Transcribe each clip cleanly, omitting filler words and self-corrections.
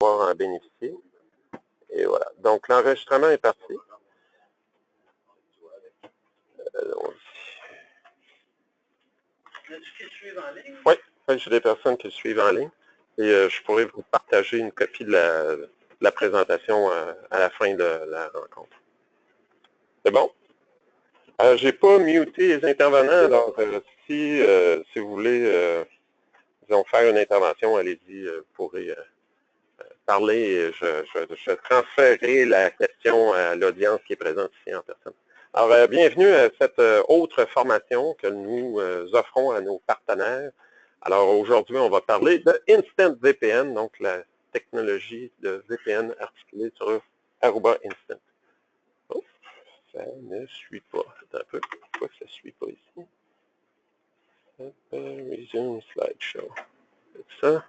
pouvoir en bénéficier. Et voilà. Donc, l'enregistrement est parti. Oui, j'ai des personnes qui suivent en ligne. Et je pourrais vous partager une copie de la présentation à la fin de la rencontre. C'est bon? Je n'ai pas muté les intervenants, alors si vous voulez disons, faire une intervention, allez-y, vous pourrez parler et je transférerai la question à l'audience qui est présente ici en personne. Alors, bienvenue à cette autre formation que nous offrons à nos partenaires. Alors, aujourd'hui, on va parler de Instant VPN, donc la technologie de VPN articulée sur Aruba Instant. Oh, ça ne suit pas. Attends un peu. Pourquoi ça ne suit pas ici? Resume slideshow. C'est ça.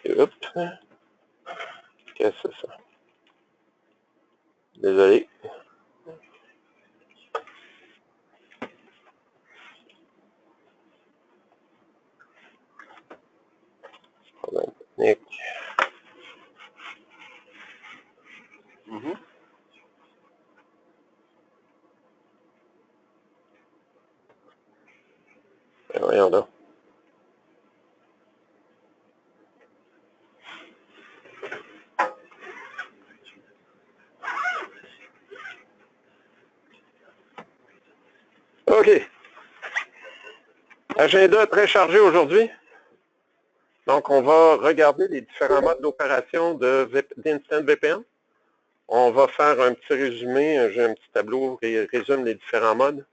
Et hop. Qu'est-ce que c'est ça? Désolé. Problème technique. Voyons donc. OK. Agenda très chargé aujourd'hui. Donc, on va regarder les différents modes d'opération d'Instant VPN. On va faire un petit résumé. J'ai un petit tableau qui résume les différents modes.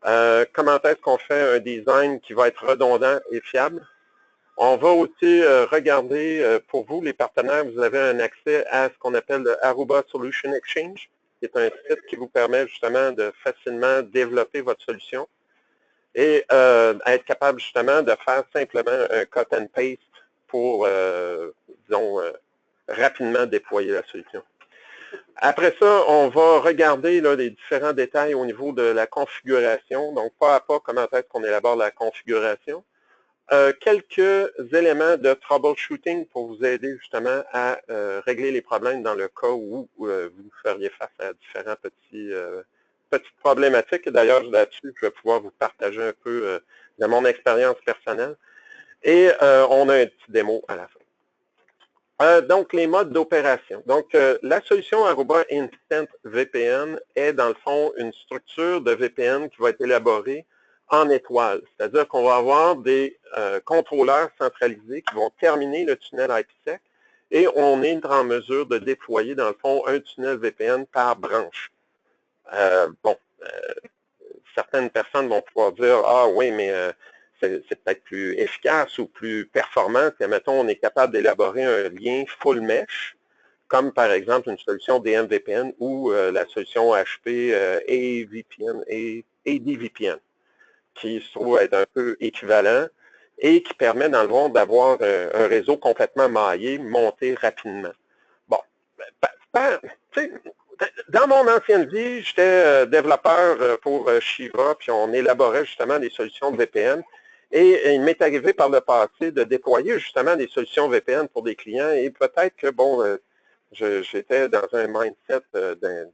Comment est-ce qu'on fait un design qui va être redondant et fiable? On va aussi regarder, pour vous, les partenaires, vous avez un accès à ce qu'on appelle le Aruba Solution Exchange, qui est un site qui vous permet justement de facilement développer votre solution et être capable justement de faire simplement un cut and paste pour, disons, rapidement déployer la solution. Après ça, on va regarder là, les différents détails au niveau de la configuration, donc pas à pas comment est-ce qu'on élabore la configuration. Quelques éléments de troubleshooting pour vous aider justement à régler les problèmes dans le cas où vous feriez face à différents petites problématiques. D'ailleurs, là-dessus, je vais pouvoir vous partager un peu de mon expérience personnelle. Et on a un petit démo à la fin. Donc, les modes d'opération. Donc, la solution Aruba Instant VPN est, dans le fond, une structure de VPN qui va être élaborée en étoile. C'est-à-dire qu'on va avoir des contrôleurs centralisés qui vont terminer le tunnel IPsec et on est en mesure de déployer, dans le fond, un tunnel VPN par branche. Certaines personnes vont pouvoir dire « Ah oui, mais c'est peut-être plus efficace ou plus performant si, mettons, on est capable d'élaborer un lien full mesh, comme par exemple une solution DMVPN ou la solution HP ADVPN, qui se trouve être un peu équivalent et qui permet, dans le fond, d'avoir un réseau complètement maillé, monté rapidement. Bon, dans mon ancienne vie, j'étais développeur pour Shiva, puis on élaborait justement des solutions de VPN. Et il m'est arrivé par le passé de déployer justement des solutions VPN pour des clients. Et peut-être que, bon, j'étais dans un mindset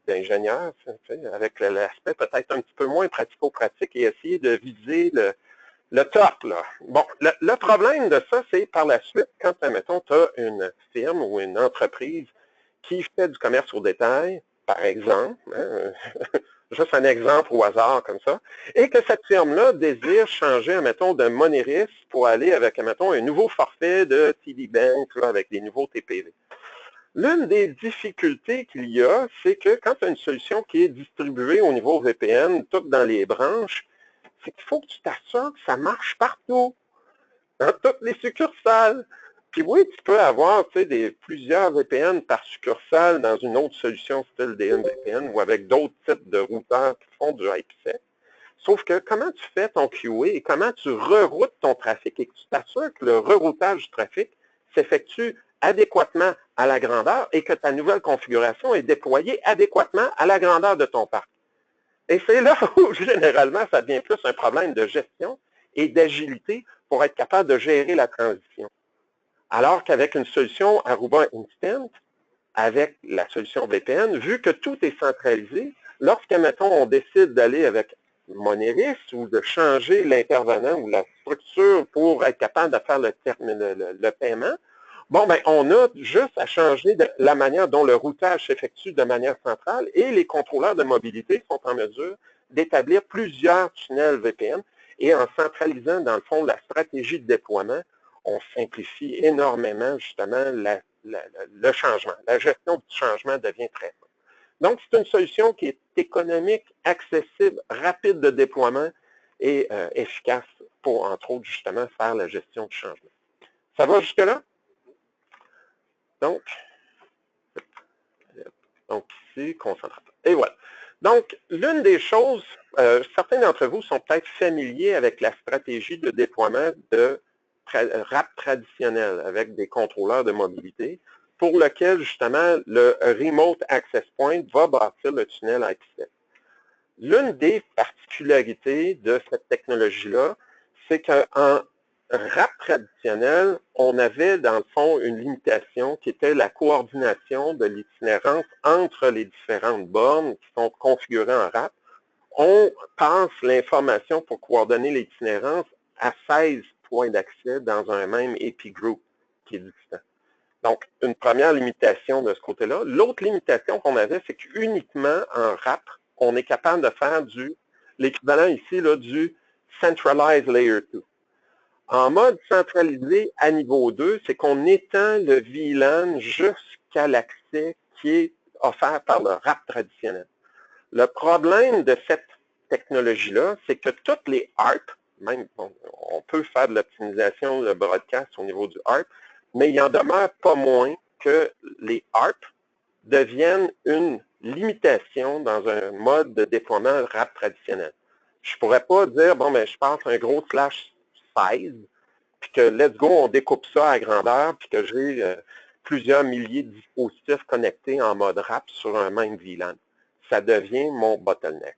d'ingénieur, avec l'aspect peut-être un petit peu moins pratico-pratique et essayer de viser le top, là. Bon, le problème de ça, c'est par la suite, quand, mettons, tu as une firme ou une entreprise qui fait du commerce au détail, par exemple, hein, juste un exemple au hasard comme ça, et que cette firme-là désire changer, mettons, de Moneris pour aller avec, mettons, un nouveau forfait de TD Bank là, avec des nouveaux TPV. L'une des difficultés qu'il y a, c'est que quand tu as une solution qui est distribuée au niveau VPN, toute dans les branches, c'est qu'il faut que tu t'assures que ça marche partout, dans toutes les succursales. Puis oui, tu peux avoir plusieurs VPN par succursale dans une autre solution style DMVPN ou avec d'autres types de routeurs qui font du IPsec. Sauf que comment tu fais ton QA et comment tu reroutes ton trafic et que tu t'assures que le reroutage du trafic s'effectue adéquatement à la grandeur et que ta nouvelle configuration est déployée adéquatement à la grandeur de ton parc. Et c'est là où, généralement, ça devient plus un problème de gestion et d'agilité pour être capable de gérer la transition. Alors qu'avec une solution Aruba Instant, avec la solution VPN, vu que tout est centralisé, lorsque, mettons, on décide d'aller avec Moneris ou de changer l'intervenant ou la structure pour être capable de faire le paiement, bon, ben, on a juste à changer la manière dont le routage s'effectue de manière centrale et les contrôleurs de mobilité sont en mesure d'établir plusieurs tunnels VPN et en centralisant, dans le fond, la stratégie de déploiement, on simplifie énormément, justement, le changement. La gestion du changement devient très simple. Donc, c'est une solution qui est économique, accessible, rapide de déploiement et efficace pour, entre autres, justement, faire la gestion du changement. Ça va jusque-là? Donc ici, concentrateur. Et voilà. Donc, l'une des choses, certains d'entre vous sont peut-être familiers avec la stratégie de déploiement de RAP traditionnel avec des contrôleurs de mobilité pour lequel, justement, le Remote Access Point va bâtir le tunnel IPsec. L'une des particularités de cette technologie-là, c'est qu'en RAP traditionnel, on avait dans le fond une limitation qui était la coordination de l'itinérance entre les différentes bornes qui sont configurées en RAP. On passe l'information pour coordonner l'itinérance à 16 points d'accès dans un même AP group qui est distant. Donc, une première limitation de ce côté-là. L'autre limitation qu'on avait, c'est qu'uniquement en RAP, on est capable de faire l'équivalent ici là, du Centralized Layer 2. En mode centralisé à niveau 2, c'est qu'on étend le VLAN jusqu'à l'accès qui est offert par le RAP traditionnel. Le problème de cette technologie-là, c'est que toutes les ARP, même on peut faire de l'optimisation de broadcast au niveau du ARP, mais il en demeure pas moins que les ARP deviennent une limitation dans un mode de déploiement RAP traditionnel. Je ne pourrais pas dire, bon, ben, je passe un gros slash 16, puis que let's go, on découpe ça à grandeur, puis que j'ai plusieurs milliers de dispositifs connectés en mode RAP sur un même VLAN. Ça devient mon bottleneck.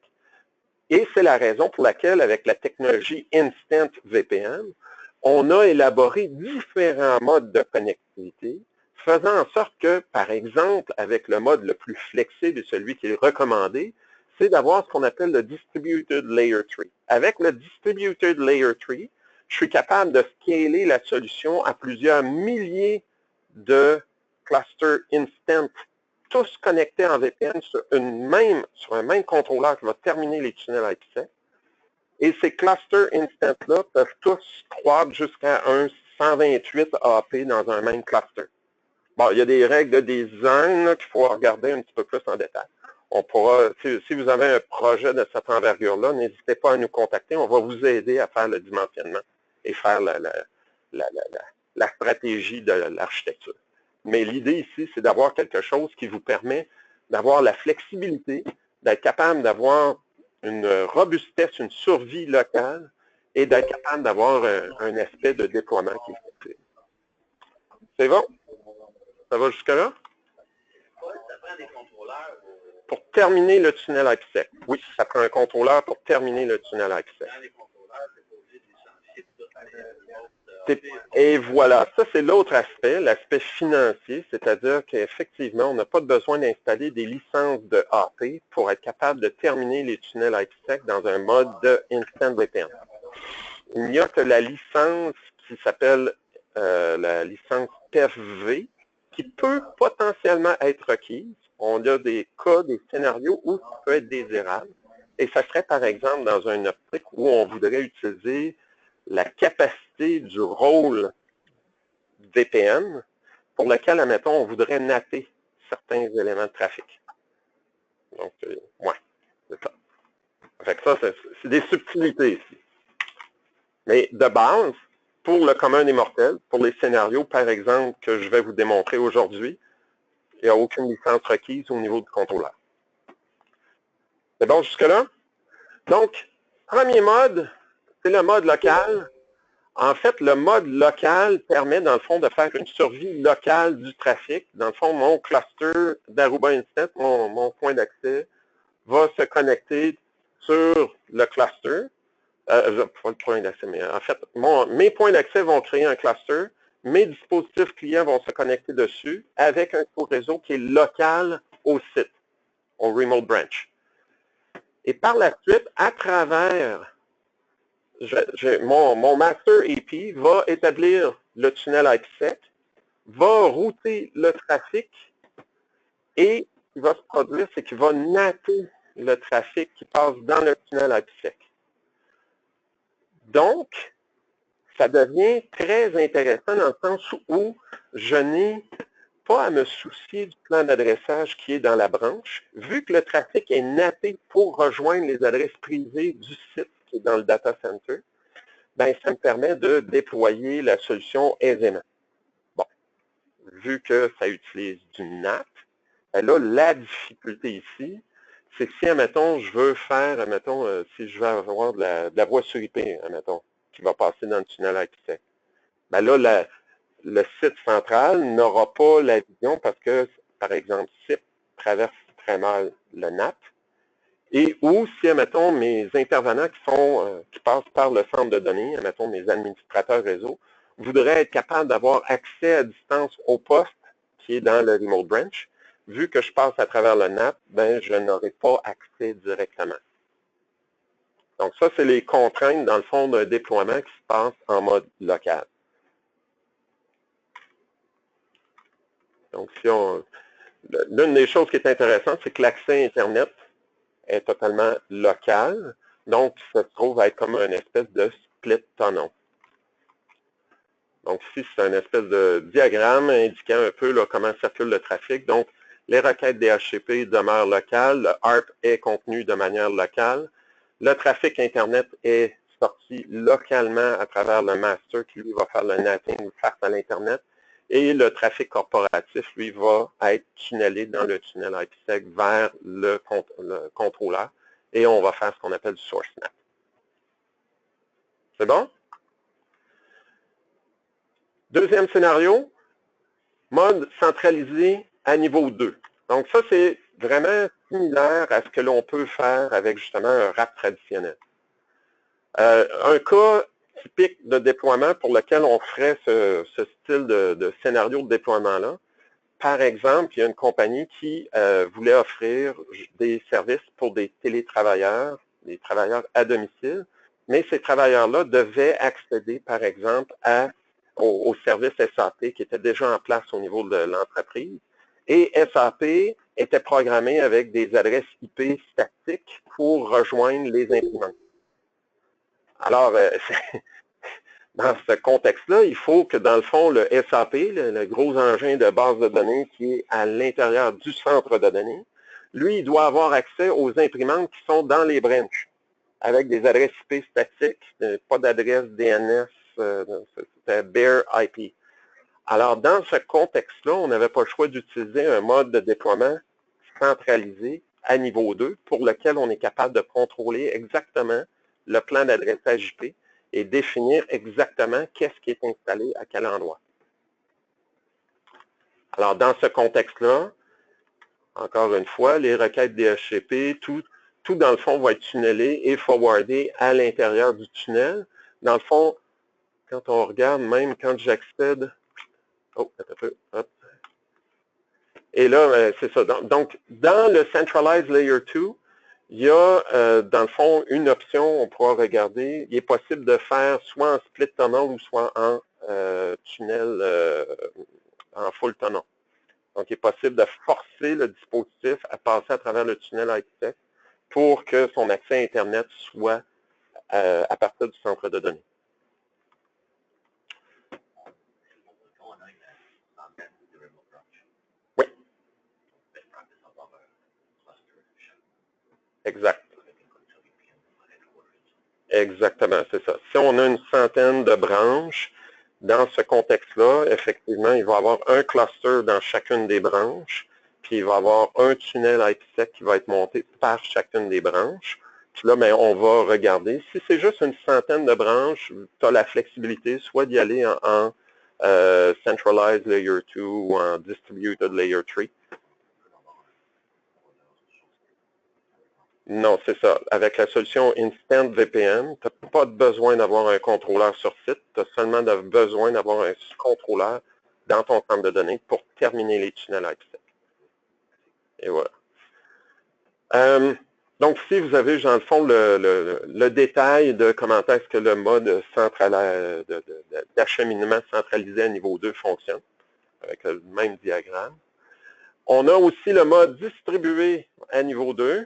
Et c'est la raison pour laquelle, avec la technologie Instant VPN, on a élaboré différents modes de connectivité, faisant en sorte que, par exemple, avec le mode le plus flexible et celui qui est recommandé, c'est d'avoir ce qu'on appelle le Distributed Layer Tree. Avec le Distributed Layer Tree, je suis capable de scaler la solution à plusieurs milliers de clusters instant, tous connectés en VPN sur un même contrôleur qui va terminer les tunnels IPsec. Et ces clusters instant-là peuvent tous croître jusqu'à un 128 AP dans un même cluster. Bon, il y a des règles de design qu'il faut regarder un petit peu plus en détail. On pourra, si vous avez un projet de cette envergure-là, n'hésitez pas à nous contacter. On va vous aider à faire le dimensionnement et faire la stratégie de l'architecture. Mais l'idée ici, c'est d'avoir quelque chose qui vous permet d'avoir la flexibilité, d'être capable d'avoir une robustesse, une survie locale et d'être capable d'avoir un aspect de déploiement qui est flexible. C'est bon? Ça va jusque-là? Ça prend des contrôleurs pour terminer le tunnel IPsec. Oui, ça prend un contrôleur pour terminer le tunnel IPsec. Et voilà, ça c'est l'autre aspect, l'aspect financier, c'est-à-dire qu'effectivement, on n'a pas besoin d'installer des licences de AP pour être capable de terminer les tunnels IPsec dans un mode de Instant VPN. Il n'y a que la licence qui s'appelle la licence PEFV qui peut potentiellement être requise. On a des cas, des scénarios où ça peut être désirable. Et ça serait par exemple dans une optique où on voudrait utiliser la capacité du rôle VPN pour lequel, admettons, on voudrait napper certains éléments de trafic. Donc, ouais, c'est ça. Fait que ça, c'est des subtilités ici. Mais de base, pour le commun des mortels, pour les scénarios, par exemple, que je vais vous démontrer aujourd'hui, il n'y a aucune licence requise au niveau du contrôleur. C'est bon jusque-là? Donc, premier mode, c'est le mode local. En fait, le mode local permet, dans le fond, de faire une survie locale du trafic. Dans le fond, mon cluster d'Aruba Instant, mon point d'accès, va se connecter sur le cluster. Pas le point d'accès, mais en fait, mes points d'accès vont créer un cluster mes dispositifs clients vont se connecter dessus avec un réseau qui est local au site, au remote branch. Et par la suite, à travers mon master AP va établir le tunnel IPsec, va router le trafic et ce qui va se produire, c'est qu'il va natter le trafic qui passe dans le tunnel IPsec. Donc, ça devient très intéressant dans le sens où je n'ai pas à me soucier du plan d'adressage qui est dans la branche, vu que le trafic est nappé pour rejoindre les adresses privées du site qui est dans le data center, bien, ça me permet de déployer la solution aisément. Bon, vu que ça utilise du NAT, bien là, la difficulté ici, c'est que si, admettons, je veux faire, admettons, si je veux avoir de la voix sur IP, admettons, qui va passer dans le tunnel IPsec, bien là, le site central n'aura pas la vision parce que, par exemple, SIP traverse très mal le NAT, et ou si, admettons, mes intervenants qui passent par le centre de données, admettons, mes administrateurs réseau, voudraient être capables d'avoir accès à distance au poste qui est dans le remote branch, vu que je passe à travers le NAT, ben, je n'aurai pas accès directement. Donc ça, c'est les contraintes, dans le fond, d'un déploiement qui se passe en mode local. Donc, l'une des choses qui est intéressante, c'est que l'accès Internet est totalement local. Donc, ça se trouve être comme une espèce de split tunnel. Donc, ici, c'est une espèce de diagramme indiquant un peu là, comment circule le trafic. Donc, les requêtes DHCP demeurent locales. Le ARP est contenu de manière locale. Le trafic Internet est sorti localement à travers le master qui, lui, va faire le natting face à l'Internet. Et le trafic corporatif, lui, va être tunnelé dans le tunnel IPsec vers le contrôleur. Et on va faire ce qu'on appelle du source NAT. C'est bon? Deuxième scénario, mode centralisé à niveau 2. Donc ça, c'est vraiment similaire à ce que l'on peut faire avec justement un RAP traditionnel. Un cas typique de déploiement pour lequel on ferait ce style de scénario de déploiement-là, par exemple, il y a une compagnie qui voulait offrir des services pour des télétravailleurs, des travailleurs à domicile, mais ces travailleurs-là devaient accéder, par exemple, au service SAP qui était déjà en place au niveau de l'entreprise. Et SAP était programmé avec des adresses IP statiques pour rejoindre les imprimantes. Alors, dans ce contexte-là, il faut que, dans le fond, le SAP, le gros engin de base de données qui est à l'intérieur du centre de données, lui, il doit avoir accès aux imprimantes qui sont dans les branches, avec des adresses IP statiques, pas d'adresse DNS, c'était bare IP. Alors, dans ce contexte-là, on n'avait pas le choix d'utiliser un mode de déploiement centralisé à niveau 2 pour lequel on est capable de contrôler exactement le plan d'adressage IP et définir exactement qu'est-ce qui est installé à quel endroit. Alors, dans ce contexte-là, encore une fois, les requêtes DHCP, tout dans le fond va être tunnelé et forwardé à l'intérieur du tunnel. Dans le fond, quand on regarde, même quand j'accède, oh, un peu, hop. Et là, c'est ça. Donc, dans le Centralized Layer 2, il y a, dans le fond, une option, on pourra regarder. Il est possible de faire soit en split tunnel ou soit en tunnel, en full tunnel. Donc, il est possible de forcer le dispositif à passer à travers le tunnel IPsec pour que son accès à Internet soit à partir du centre de données. Oui. Exact. Exactement, c'est ça. Si on a une centaine de branches, dans ce contexte-là, effectivement, il va y avoir un cluster dans chacune des branches, puis il va y avoir un tunnel IPsec qui va être monté par chacune des branches. Puis là, bien, on va regarder. Si c'est juste une centaine de branches, tu as la flexibilité soit d'y aller en Centralized Layer 2 ou en Distributed Layer 3. Non, c'est ça. Avec la solution Instant VPN, tu n'as pas besoin d'avoir un contrôleur sur site, tu as seulement besoin d'avoir un contrôleur dans ton centre de données pour terminer les tunnels IPsec. Et voilà. Donc ici, vous avez, dans le fond, le détail de comment est-ce que le mode d'acheminement centralisé à niveau 2 fonctionne, avec le même diagramme. On a aussi le mode distribué à niveau 2.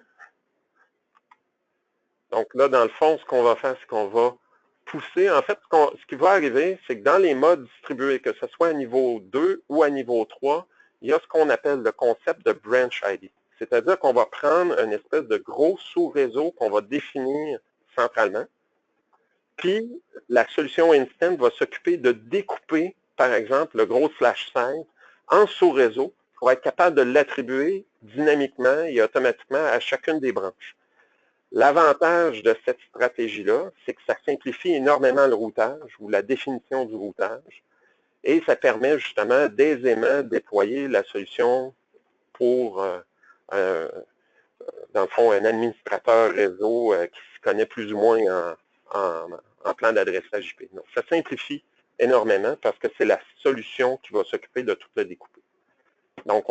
Donc là, dans le fond, ce qu'on va faire, c'est qu'on va pousser. En fait, ce qui va arriver, c'est que dans les modes distribués, que ce soit à niveau 2 ou à niveau 3, il y a ce qu'on appelle le concept de branch ID. C'est-à-dire qu'on va prendre une espèce de gros sous-réseau qu'on va définir centralement. Puis, la solution Instant va s'occuper de découper, par exemple, le gros /size en sous-réseau pour être capable de l'attribuer dynamiquement et automatiquement à chacune des branches. L'avantage de cette stratégie-là, c'est que ça simplifie énormément le routage ou la définition du routage et ça permet justement d'aisément déployer la solution pour, dans le fond, un administrateur réseau qui se connaît plus ou moins en plan d'adressage IP. Donc, ça simplifie énormément parce que c'est la solution qui va s'occuper de tout le découper. Donc,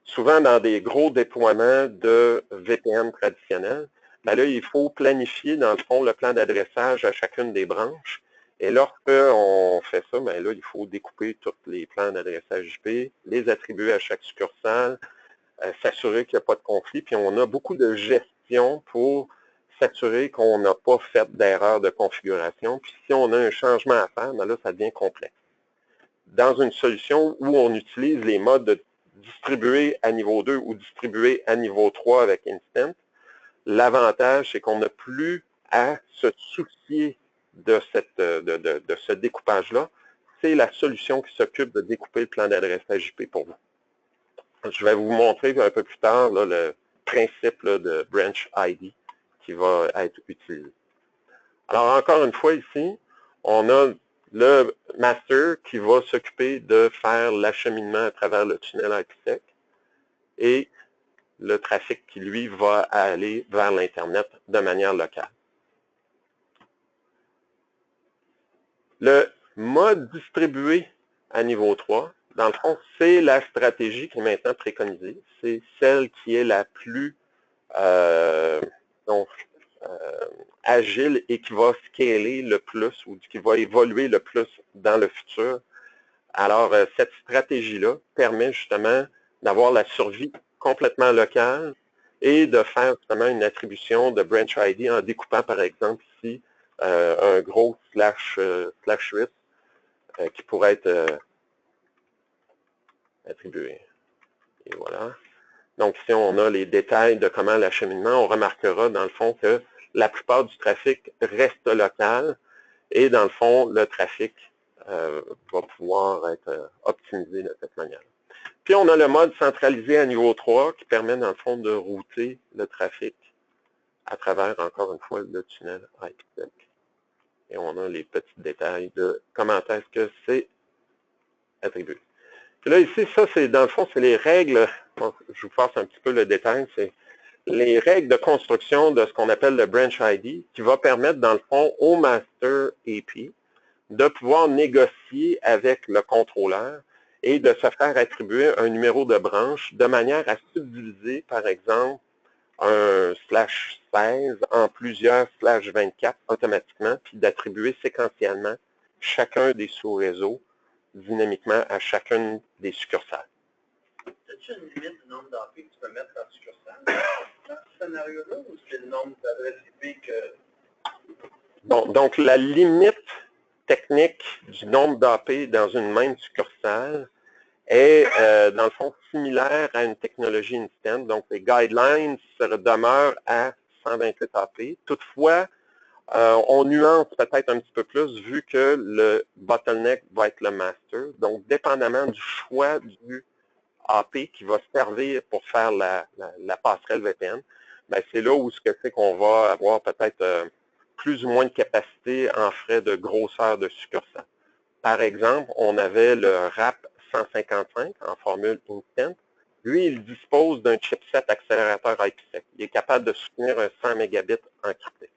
souvent dans des gros déploiements de VPN traditionnels, ben là, il faut planifier, dans le fond, le plan d'adressage à chacune des branches. Et lorsqu'on fait ça, ben là, il faut découper tous les plans d'adressage IP, les attribuer à chaque succursale, s'assurer qu'il n'y a pas de conflit. Puis on a beaucoup de gestion pour s'assurer qu'on n'a pas fait d'erreur de configuration. Puis si on a un changement à faire, ben là, ça devient complexe. Dans une solution où on utilise les modes de distribuer à niveau 2 ou distribuer à niveau 3 avec Instant, l'avantage, c'est qu'on n'a plus à se soucier de ce découpage-là. C'est la solution qui s'occupe de découper le plan d'adressage IP pour vous. Je vais vous montrer un peu plus tard là, le principe là, de Branch ID qui va être utilisé. Alors, encore une fois, ici, on a le master qui va s'occuper de faire l'acheminement à travers le tunnel IPsec et le trafic qui, lui, va aller vers l'Internet de manière locale. Le mode distribué à niveau 3, dans le fond, c'est la stratégie qui est maintenant préconisée. C'est celle qui est la plus agile et qui va scaler le plus ou qui va évoluer le plus dans le futur. Alors, cette stratégie-là permet justement d'avoir la survie complètement locale et de faire justement une attribution de branch ID en découpant, par exemple, ici, un gros /8 qui pourrait être attribué. Et voilà. Donc, ici, on a les détails de comment l'acheminement. On remarquera, dans le fond, que la plupart du trafic reste local et, dans le fond, le trafic va pouvoir être optimisé de cette manière. Puis, on a le mode centralisé à niveau 3 qui permet, dans le fond, de router le trafic à travers, encore une fois, le tunnel IPsec. Et on a les petits détails de comment est-ce que c'est attribué. Puis là, ici, ça, c'est dans le fond, c'est les règles. Bon, je vous passe un petit peu le détail. C'est les règles de construction de ce qu'on appelle le branch ID qui va permettre, dans le fond, au master AP de pouvoir négocier avec le contrôleur et de se faire attribuer un numéro de branche de manière à subdiviser, par exemple, un /16 en plusieurs /24 automatiquement, puis d'attribuer séquentiellement chacun des sous-réseaux dynamiquement à chacune des succursales. As-tu une limite du nombre d'AP que tu peux mettre en succursale dans ce scénario-là ou c'est le nombre d'adresses IP que... Bon, donc, la limite technique du nombre d'AP dans une même succursale est, dans le fond, similaire à une technologie Instant. Donc, les guidelines demeurent à 128 AP. Toutefois, on nuance peut-être un petit peu plus vu que le bottleneck va être le master. Donc, dépendamment du choix du AP qui va servir pour faire la passerelle VPN, ben, c'est là où c'est qu'on va avoir peut-être plus ou moins de capacité en frais de grosseur de succursale. Par exemple, on avait le RAP 155 en formule Instant Lui, il dispose d'un chipset accélérateur IPsec. Il est capable de soutenir un 100 mégabits encrypté.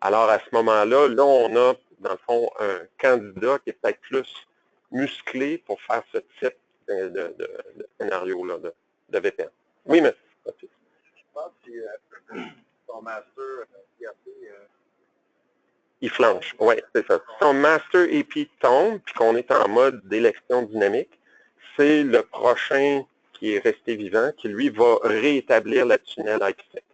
Alors, à ce moment-là, là, on a, dans le fond, un candidat qui est peut-être plus musclé pour faire ce type de scénario-là, de VPN. Oui, mais... Je pense que ton master il flanche, oui, c'est ça. Si ton master AP tombe, puis qu'on est en mode d'élection dynamique, c'est le prochain qui est resté vivant, qui lui va réétablir le tunnel IPsec.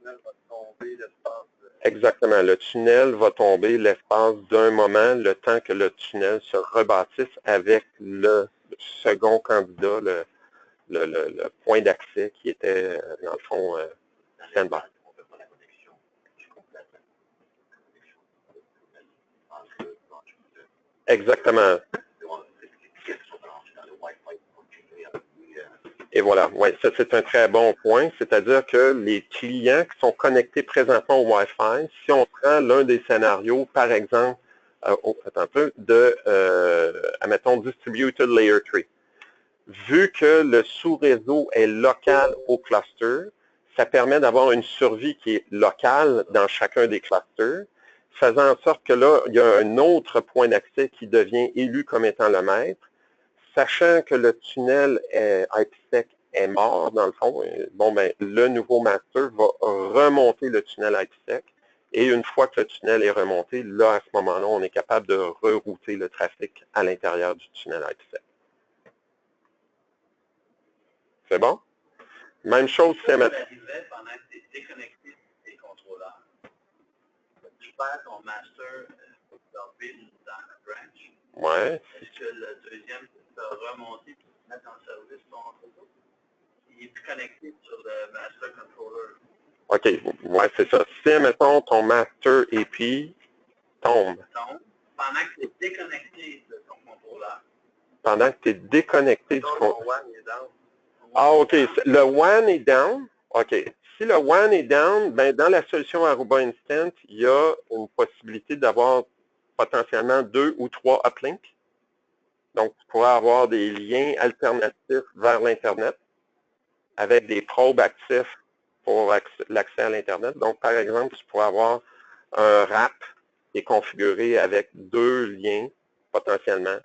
le tunnel va tomber l'espace. Exactement. Le tunnel va tomber l'espace d'un moment, le temps que le tunnel se rebâtisse avec le second candidat, le point d'accès qui était, dans le fond, stand-by. Exactement. Et voilà, ouais, ça c'est un très bon point, c'est-à-dire que les clients qui sont connectés présentement au Wi-Fi, si on prend l'un des scénarios, par exemple, attends un peu, admettons, Distributed Layer 3, vu que le sous-réseau est local au cluster, ça permet d'avoir une survie qui est locale dans chacun des clusters, faisant en sorte que là, il y a un autre point d'accès qui devient élu comme étant le maître, sachant que le tunnel IPsec est mort, dans le fond, bon, ben, le nouveau master va remonter le tunnel IPsec. Et une fois que le tunnel est remonté, là, à ce moment-là, on est capable de rerouter le trafic à l'intérieur du tunnel IPsec. C'est bon? Même chose, c'est pendant que tu es déconnecté des contrôleurs. Tu perds ton master dans la branch. Ouais. Est-ce que le deuxième peut remonter et mettre en service ton réseau? Il est plus connecté sur le master controller. OK, ouais, c'est ça. Si, mettons, ton master AP tombe. Pendant que tu es déconnecté de ton contrôleur. Pendant que tu es déconnecté du contrôleur. Ton WAN est down. Ah, OK. Le WAN est down. OK. Si le WAN est down, ben, dans la solution Aruba Instant, il y a une possibilité d'avoir potentiellement 2 ou 3 uplinks. Donc, tu pourrais avoir des liens alternatifs vers l'Internet avec des probes actifs pour l'accès à l'Internet. Donc, par exemple, tu pourrais avoir un RAP qui est configuré avec 2 liens, potentiellement,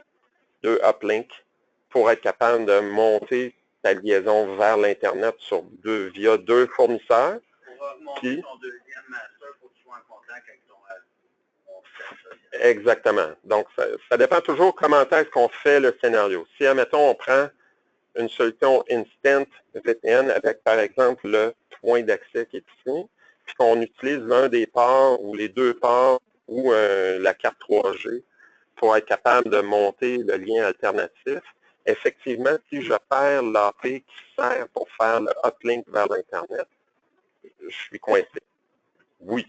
2 uplinks, pour être capable de monter ta liaison vers l'Internet via 2 fournisseurs. Pour monter ton deuxième master, il faut que tu sois en contact avec ton Exactement. Donc, ça dépend toujours comment est-ce qu'on fait le scénario. Si, admettons, on prend une solution instant VPN avec, par exemple, le point d'accès qui est ici, puis qu'on utilise l'un des ports ou les 2 ports ou la carte 3G pour être capable de monter le lien alternatif. Effectivement, si je perds l'AP qui sert pour faire le uplink vers l'Internet, je suis coincé. Oui.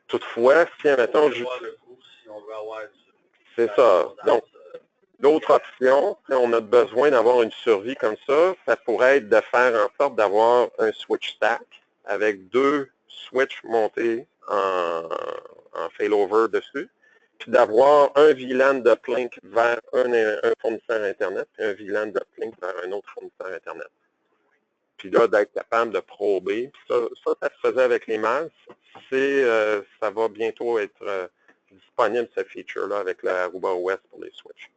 Toutefois, si, admettons, c'est ça. Donc, l'autre option, si on a besoin d'avoir une survie comme ça pourrait être de faire en sorte d'avoir un switch stack avec 2 switches montés en failover dessus, puis d'avoir un VLAN d'uplink vers un fournisseur Internet, puis un VLAN d'uplink vers un autre fournisseur Internet. Puis là, d'être capable de prober. Puis ça se faisait avec les masses. Ça va bientôt être disponible, ce feature-là, avec la Aruba OS pour les switches.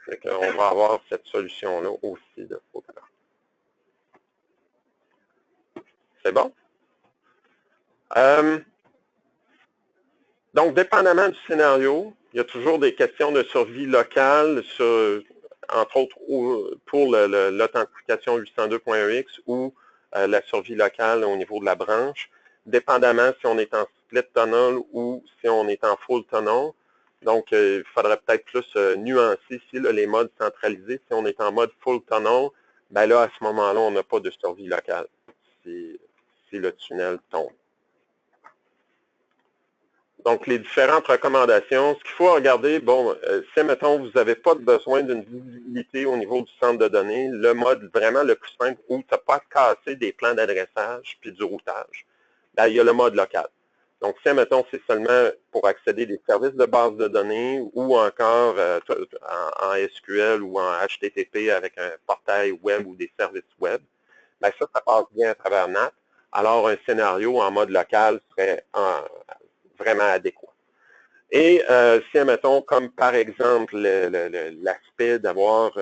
Fait qu'on va avoir cette solution-là aussi de ce côté-là. C'est bon? Donc, dépendamment du scénario, il y a toujours des questions de survie locale, entre autres pour l'authentification 802.1x ou la survie locale au niveau de la branche, dépendamment si on est en split tunnel ou si on est en full tunnel. Donc, il faudrait peut-être plus nuancer ici les modes centralisés. Si on est en mode full tunnel, ben là, à ce moment-là, on n'a pas de survie locale si le tunnel tombe. Donc, les différentes recommandations, ce qu'il faut regarder, bon, si, mettons, vous n'avez pas besoin d'une visibilité au niveau du centre de données, le mode vraiment le plus simple où tu n'as pas à casser des plans d'adressage puis du routage, ben, il y a le mode local. Donc, si, admettons, c'est seulement pour accéder des services de base de données ou encore en SQL ou en HTTP avec un portail web ou des services web, bien ça passe bien à travers NAT. Alors, un scénario en mode local serait vraiment adéquat. Et si, admettons, comme par exemple l'aspect d'avoir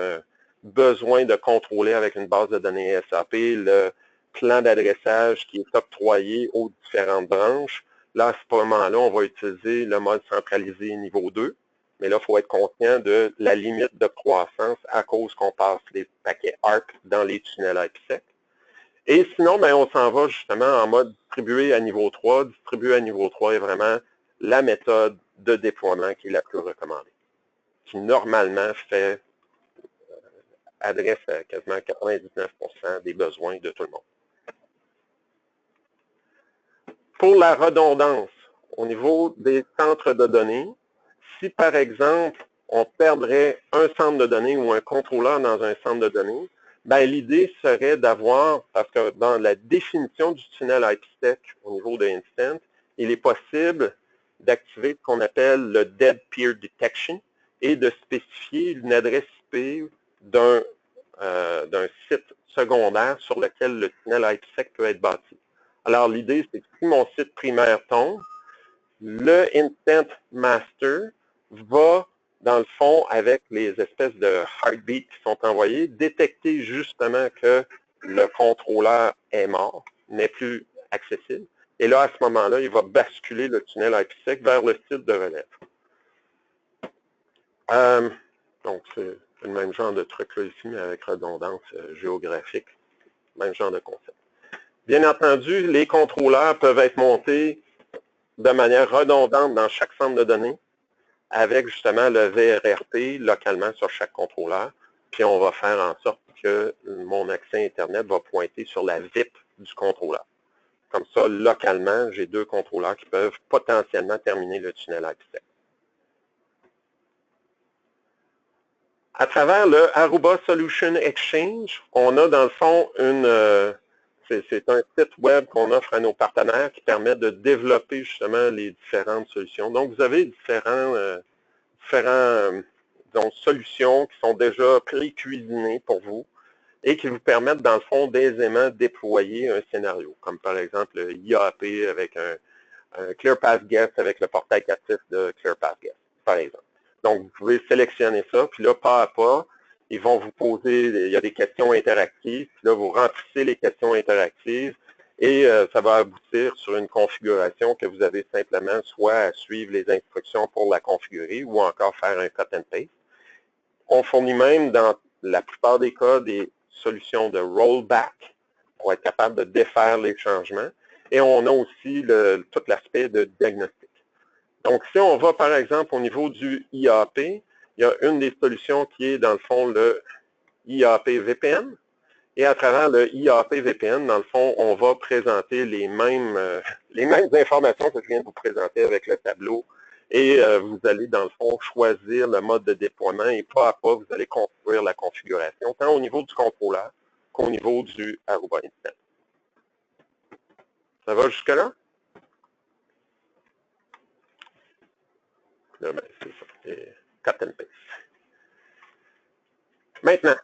besoin de contrôler avec une base de données SAP le plan d'adressage qui est octroyé aux différentes branches, là, à ce moment-là, on va utiliser le mode centralisé niveau 2, mais là, il faut être conscient de la limite de croissance à cause qu'on passe les paquets ARP dans les tunnels IPsec. Et sinon, bien, on s'en va justement en mode distribué à niveau 3. Distribué à niveau 3 est vraiment la méthode de déploiement qui est la plus recommandée, qui normalement adresse à quasiment 99% des besoins de tout le monde. Pour la redondance, au niveau des centres de données, si par exemple, on perdrait un centre de données ou un contrôleur dans un centre de données, ben, l'idée serait d'avoir, parce que dans la définition du tunnel IPsec au niveau de Instant, il est possible d'activer ce qu'on appelle le Dead Peer Detection et de spécifier une adresse IP d'un site secondaire sur lequel le tunnel IPsec peut être bâti. Alors, l'idée, c'est que si mon site primaire tombe, le Instant Master va, dans le fond, avec les espèces de heartbeats qui sont envoyés, détecter justement que le contrôleur est mort, n'est plus accessible. Et là, à ce moment-là, il va basculer le tunnel IPsec vers le site de relève. Donc, c'est le même genre de truc là ici, mais avec redondance géographique. Même genre de concept. Bien entendu, les contrôleurs peuvent être montés de manière redondante dans chaque centre de données avec justement le VRRP localement sur chaque contrôleur. Puis on va faire en sorte que mon accès Internet va pointer sur la VIP du contrôleur. Comme ça, localement, j'ai deux contrôleurs qui peuvent potentiellement terminer le tunnel IPsec. À travers le Aruba Solution Exchange, on a dans le fond c'est un site web qu'on offre à nos partenaires qui permet de développer justement les différentes solutions. Donc, vous avez différentes solutions qui sont déjà pré-cuisinées pour vous et qui vous permettent, dans le fond, d'aisément déployer un scénario, comme par exemple le IAP avec un ClearPath Guest avec le portail captif de ClearPath Guest, par exemple. Donc, vous pouvez sélectionner ça, puis là, pas à pas, ils vont vous poser, il y a des questions interactives, puis là, vous remplissez les questions interactives et ça va aboutir sur une configuration que vous avez simplement soit à suivre les instructions pour la configurer ou encore faire un cut and paste. On fournit même, dans la plupart des cas, des solutions de rollback pour être capable de défaire les changements. Et on a aussi tout l'aspect de diagnostic. Donc, si on va, par exemple, au niveau du IAP, il y a une des solutions qui est, dans le fond, le IAP VPN. Et à travers le IAP VPN, dans le fond, on va présenter les mêmes informations que je viens de vous présenter avec le tableau. Et vous allez, dans le fond, choisir le mode de déploiement et pas à pas, vous allez construire la configuration, tant au niveau du contrôleur qu'au niveau du Aruba Instant. Ça va jusque-là? Là, ben, c'est ça. C'est cut and paste. Maintenant,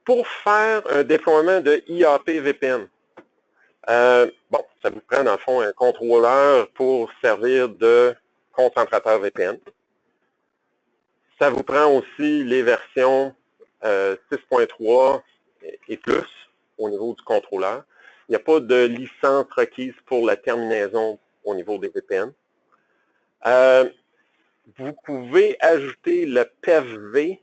pour faire un déploiement de IAP VPN, bon, ça vous prend dans le fond un contrôleur pour servir de concentrateur VPN. Ça vous prend aussi les versions 6.3 et plus au niveau du contrôleur. Il n'y a pas de licence requise pour la terminaison au niveau des VPN. Vous pouvez ajouter le PEV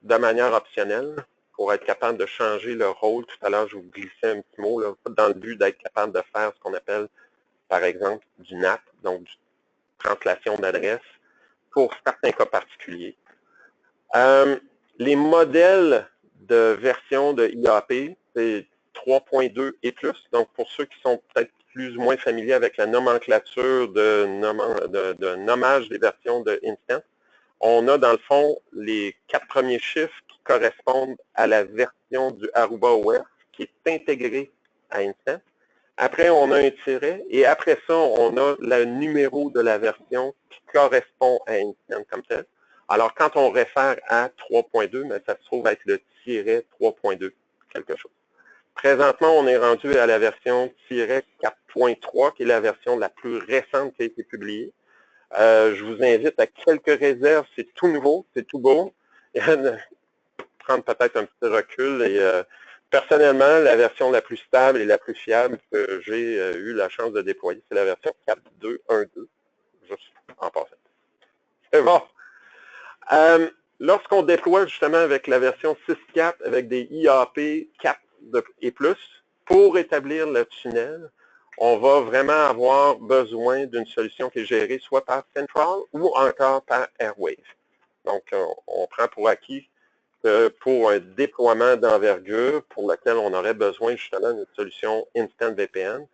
de manière optionnelle pour être capable de changer le rôle. Tout à l'heure, je vous glissais un petit mot là, dans le but d'être capable de faire ce qu'on appelle, par exemple, du NAT, donc du translation d'adresse, pour certains cas particuliers. Les modèles de version de IAP, c'est 3.2 et plus. Donc, pour ceux qui sont peut-être plus ou moins familiers avec la nomenclature de nommage des versions de Instant, on a dans le fond les 4 premiers chiffres qui correspondent à la version du Aruba OS qui est intégrée à Instant. Après, on a un tiret, et après ça, on a le numéro de la version qui correspond à Instant comme tel. Alors, quand on réfère à 3.2, mais ça se trouve être le tiret 3.2, quelque chose. Présentement, on est rendu à la version tiret 4.3, qui est la version la plus récente qui a été publiée. Je vous invite à quelques réserves, c'est tout nouveau, c'est tout beau. Prendre peut-être un petit recul et personnellement, la version la plus stable et la plus fiable que j'ai eu la chance de déployer, c'est la version 4.2.1.2, juste en passant. C'est bon. Lorsqu'on déploie justement avec la version 6.4 avec des IAP 4 et plus, pour établir le tunnel, on va vraiment avoir besoin d'une solution qui est gérée soit par Central ou encore par Airwave. Donc, on prend pour acquis que pour un déploiement d'envergure pour lequel on aurait besoin justement d'une solution Instant VPN,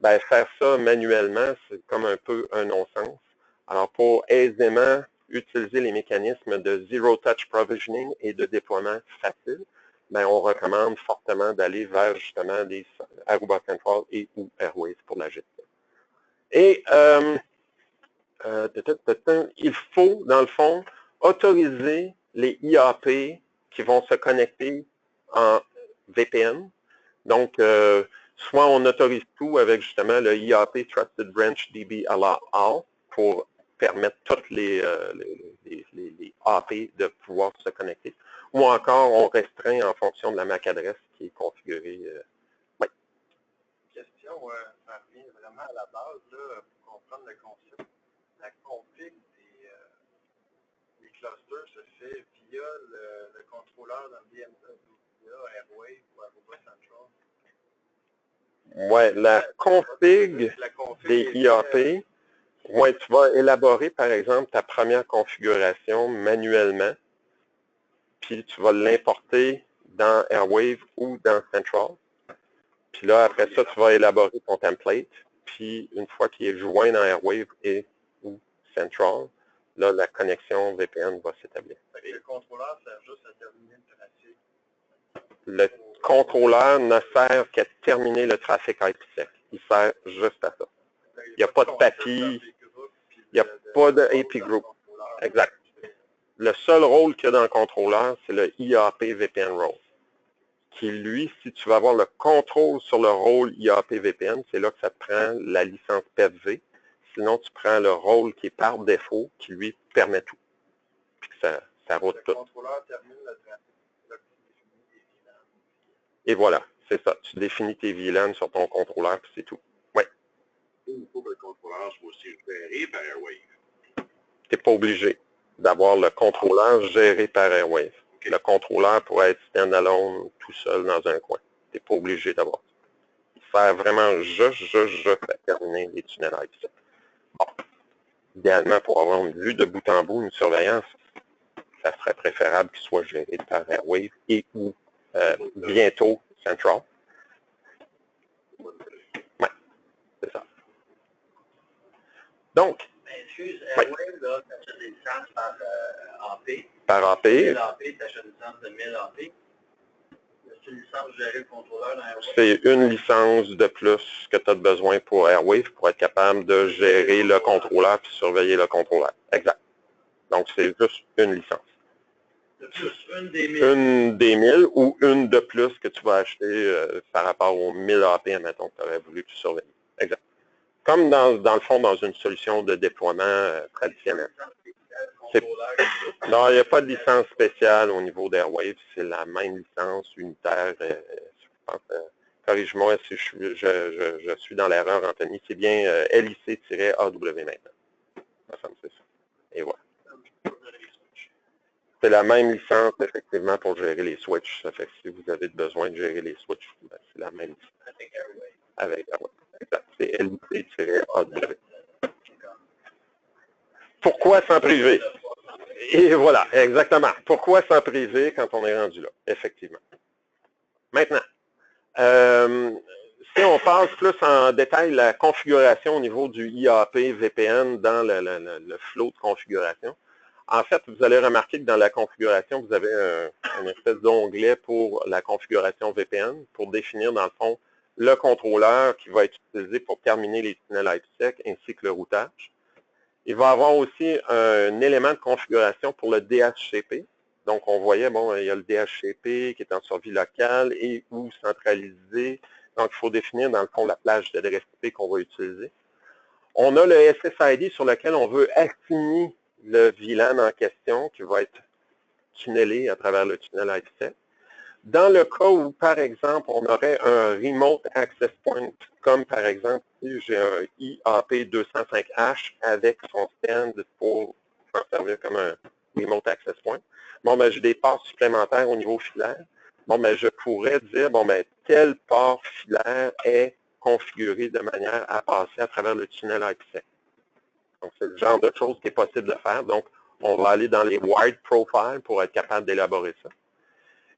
ben, faire ça manuellement, c'est comme un peu un non-sens. Alors, pour aisément utiliser les mécanismes de Zero Touch Provisioning et de déploiement facile, ben, on recommande fortement d'aller vers justement des Aruba Central et ou Airwave pour la gestion. Et il faut, dans le fond, autoriser les IAP qui vont se connecter en VPN. Donc, soit on autorise tout avec justement le IAP Trusted Branch DB Allow All pour permettre toutes les AP de pouvoir se connecter, ou encore on restreint en fonction de la MAC adresse qui est configurée. Oui. Question, ça revient vraiment à la base, là, pour comprendre le concept. La config des clusters se fait via le contrôleur dans le DMZ, via Airwave ou Aruba Central. Oui, la config des IAP, ouais, tu vas élaborer, par exemple, ta première configuration manuellement, puis tu vas l'importer dans Airwave ou dans Central. Puis là, après ça, tu vas élaborer ton template, puis une fois qu'il est joint dans Airwave et ou Central, là, la connexion VPN va s'établir. Le contrôleur sert juste à terminer le trafic. Le contrôleur ne sert qu'à terminer le trafic IPsec. Il sert juste à ça. Il n'y a pas de PAPI, il n'y a pas de AP Group. Exact. Le seul rôle qu'il y a dans le contrôleur, c'est le IAP VPN Role. Qui, lui, si tu veux avoir le contrôle sur le rôle IAP VPN, c'est là que ça te prend la licence PEV. Sinon, tu prends le rôle qui est par défaut, qui lui permet tout. Puis que ça route tout. Le contrôleur termine le trafic. Et voilà, c'est ça. Tu définis tes VLAN sur ton contrôleur, puis c'est tout. Oui. Il faut que le contrôleur soit aussi géré par Airwave. Tu n'es pas obligé d'avoir le contrôleur géré par Airwave. Okay. Le contrôleur pourrait être stand-alone tout seul dans un coin. Tu n'es pas obligé d'avoir ça. Il sert vraiment juste à terminer les tunnels IPsec. Bon. Idéalement, pour avoir une vue de bout en bout, une surveillance, ça serait préférable qu'il soit géré par Airwave et ou bientôt Central. Oui, c'est ça. Donc, excuse, Airwave, là, tu achètes des licences par AP. Par AP. 1000 AP, tu achètes une licence de 1000 AP. C'est une licence de gérer le contrôleur dans Airwave. C'est une licence de plus que tu as besoin pour Airwave pour être capable de gérer le contrôleur et surveiller le contrôleur. Exact. Donc, c'est juste une licence. De plus, une des 1000. Une des 1000 ou une de plus que tu vas acheter par rapport aux 1000 AP, admettons, que tu aurais voulu surveiller. Exact. Comme dans le fond, dans une solution de déploiement traditionnelle. Non, il n'y a pas de licence spéciale au niveau d'Airwave. C'est la même licence unitaire. Je pense, corrige-moi si je suis dans l'erreur, Anthony. C'est bien LIC-AW maintenant. Ça me c'est ça. Et voilà. C'est la même licence, effectivement, pour gérer les switches. Ça fait que si vous avez besoin de gérer les switches, ben, c'est la même licence. Avec Airwave. Exact. C'est LIC-AW. Pourquoi s'en priver? Et voilà, exactement. Pourquoi s'en priver quand on est rendu là? Effectivement. Maintenant, si on passe plus en détail la configuration au niveau du IAP VPN dans le flow de configuration, en fait, vous allez remarquer que dans la configuration, vous avez une espèce d'onglet pour la configuration VPN pour définir, dans le fond, le contrôleur qui va être utilisé pour terminer les tunnels IPsec ainsi que le routage. Il va y avoir aussi un élément de configuration pour le DHCP. Donc, on voyait, bon, il y a le DHCP qui est en survie locale et ou centralisé. Donc, il faut définir, dans le fond, la plage d'adresse IP qu'on va utiliser. On a le SSID sur lequel on veut assigner le VLAN en question qui va être tunnelé à travers le tunnel IPsec. Dans le cas où, par exemple, on aurait un Remote Access Point, comme par exemple, si j'ai un IAP205H avec son stand pour servir comme un Remote Access Point, bon, ben, j'ai des ports supplémentaires au niveau filaire. Bon, ben, je pourrais dire, bon, ben, tel port filaire est configuré de manière à passer à travers le tunnel IPsec. Donc, c'est le genre de choses qui est possible de faire. Donc, on va aller dans les Wired Profiles pour être capable d'élaborer ça.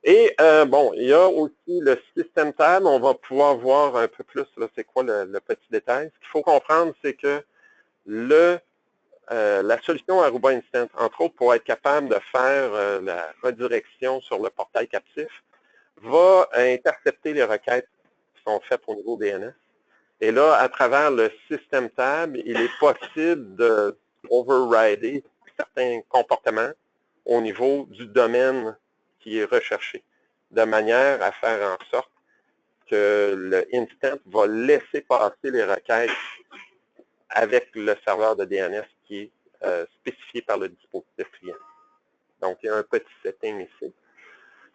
Et bon, il y a aussi le système tab. On va pouvoir voir un peu plus, là, c'est quoi le petit détail. Ce qu'il faut comprendre, c'est que la solution Aruba Instance, entre autres, pour être capable de faire la redirection sur le portail captif, va intercepter les requêtes qui sont faites au niveau DNS. Et là, à travers le système tab, il est possible de overrider certains comportements au niveau du domaine qui est recherché, de manière à faire en sorte que le instant va laisser passer les requêtes avec le serveur de DNS qui est spécifié par le dispositif client. Donc, il y a un petit setting ici.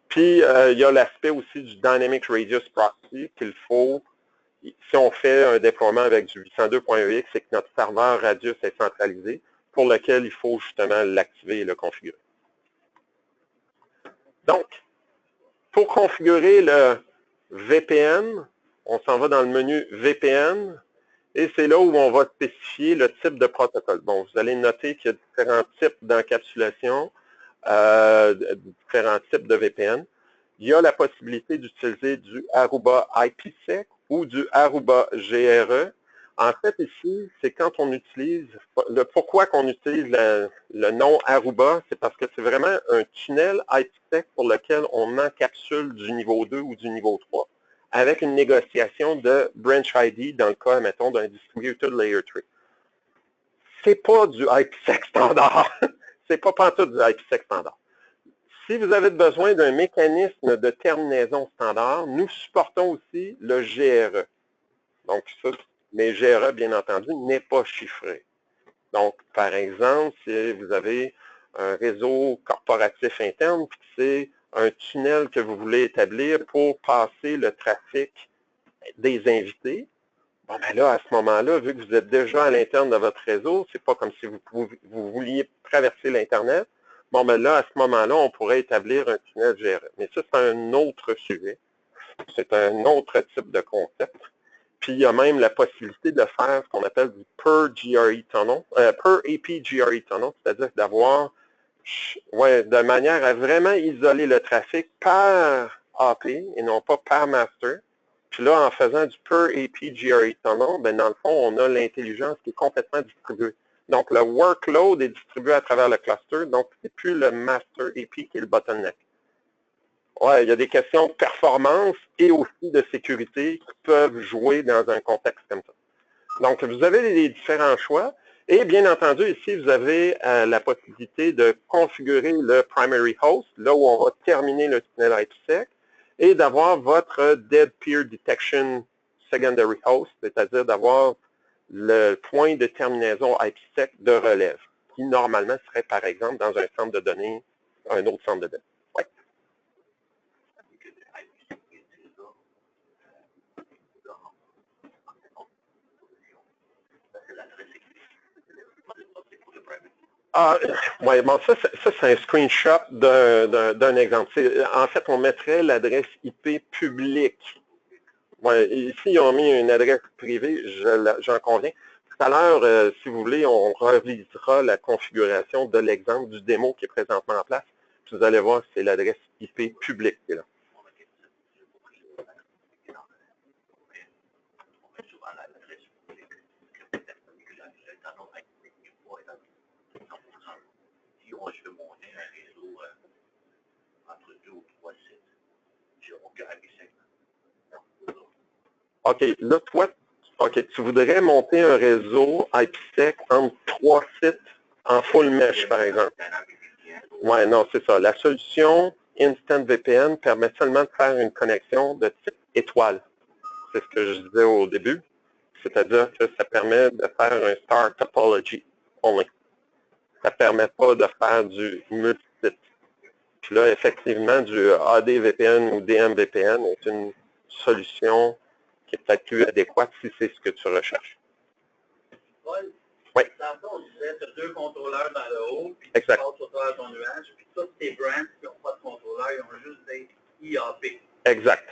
Puis, il y a l'aspect aussi du Dynamic Radius Proxy qu'il faut, si on fait un déploiement avec du 802.ex, c'est que notre serveur Radius est centralisé, pour lequel il faut justement l'activer et le configurer. Donc, pour configurer le VPN, on s'en va dans le menu VPN et c'est là où on va spécifier le type de protocole. Bon, vous allez noter qu'il y a différents types d'encapsulation, différents types de VPN. Il y a la possibilité d'utiliser du Aruba IPsec ou du Aruba GRE. En fait, ici, c'est quand on utilise, pourquoi qu'on utilise le nom Aruba, c'est parce que c'est vraiment un tunnel IPsec pour lequel on encapsule du niveau 2 ou du niveau 3 avec une négociation de branch ID dans le cas, mettons, d'un distributed layer 3. C'est pas du IPsec standard. C'est pas pantoute du IPsec standard. Si vous avez besoin d'un mécanisme de terminaison standard, nous supportons aussi le GRE. Donc, ça, mais GRE, bien entendu, n'est pas chiffré. Donc, par exemple, si vous avez un réseau corporatif interne, puis c'est un tunnel que vous voulez établir pour passer le trafic des invités, bon, ben là, à ce moment-là, vu que vous êtes déjà à l'interne de votre réseau, c'est pas comme si vous vouliez traverser l'Internet. Bon, ben là, à ce moment-là, on pourrait établir un tunnel GRE. Mais ça, c'est un autre sujet. C'est un autre type de concept. Puis, il y a même la possibilité de faire ce qu'on appelle du per GRE tunnel, per AP GRE tunnel, c'est-à-dire d'avoir, de manière à vraiment isoler le trafic par AP et non pas par master. Puis là, en faisant du per AP GRE tunnel, ben dans le fond, on a l'intelligence qui est complètement distribuée. Donc, le workload est distribué à travers le cluster, donc c'est plus le master AP qui est le bottleneck. Ouais, il y a des questions de performance et aussi de sécurité qui peuvent jouer dans un contexte comme ça. Donc, vous avez les différents choix. Et bien entendu, ici, vous avez la possibilité de configurer le primary host, là où on va terminer le tunnel IPsec, et d'avoir votre Dead Peer Detection Secondary Host, c'est-à-dire d'avoir le point de terminaison IPsec de relève, qui normalement serait, par exemple, dans un centre de données, un autre centre de données. Ouais. Ah, ouais, bon, ça c'est un screenshot d'un exemple. En fait, on mettrait l'adresse IP publique. Ouais, ici, ils ont mis une adresse privée, j'en conviens. Tout à l'heure, si vous voulez, on revisitera la configuration de l'exemple du démo qui est présentement en place. Puis vous allez voir que c'est l'adresse IP publique qui est là. Je veux monter un réseau entre 2 ou 3 sites. J'ai aucun IPsec. OK, là, toi, OK, tu voudrais monter un réseau IPsec entre 3 sites en full mesh, par exemple. Oui, non, c'est ça. La solution Instant VPN permet seulement de faire une connexion de type étoile. C'est ce que je disais au début. C'est-à-dire que ça permet de faire un star topology only. Ça ne permet pas de faire du multi-site. Puis là, effectivement, du AD-VPN ou DM-VPN est une solution qui est peut-être plus adéquate si c'est ce que tu recherches. Oui. Dans le fond, on disait, tu as 2 contrôleurs dans le haut, puis exact. tu passes au travers ton nuage, puis toutes tes brands qui n'ont pas de contrôleur, ils ont juste des IAP. Exact.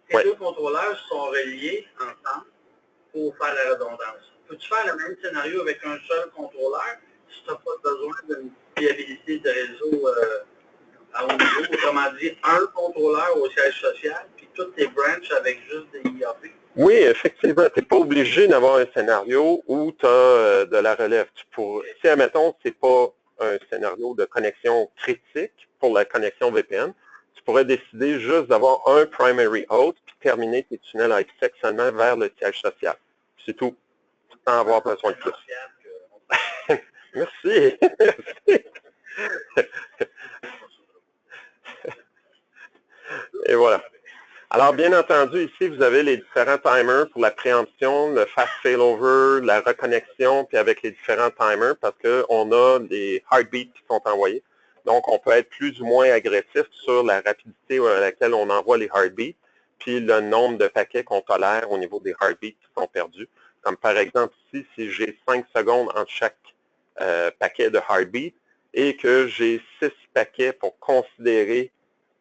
Ces 2 contrôleurs sont reliés ensemble pour faire la redondance. Peux-tu faire le même scénario avec un seul contrôleur si tu n'as pas besoin d'une fiabilité de réseau à haut niveau? Autrement dit, un contrôleur au siège social, puis toutes tes branches avec juste des IAP. Oui, effectivement, tu n'es pas obligé d'avoir un scénario où tu as de la relève. Si, admettons, ce n'est pas un scénario de connexion critique pour la connexion VPN, tu pourrais décider juste d'avoir un primary host puis terminer tes tunnels IPsec seulement vers le siège social. C'est tout, sans avoir besoin de plus. Merci. Merci. Et voilà. Alors, bien entendu, ici, vous avez les différents timers pour la préemption, le fast failover, la reconnexion, puis avec les différents timers, parce qu'on a des heartbeats qui sont envoyés. Donc, on peut être plus ou moins agressif sur la rapidité à laquelle on envoie les heartbeats, puis le nombre de paquets qu'on tolère au niveau des heartbeats qui sont perdus. Comme par exemple ici, si j'ai 5 secondes entre chaque paquet de heartbeat et que j'ai 6 paquets pour considérer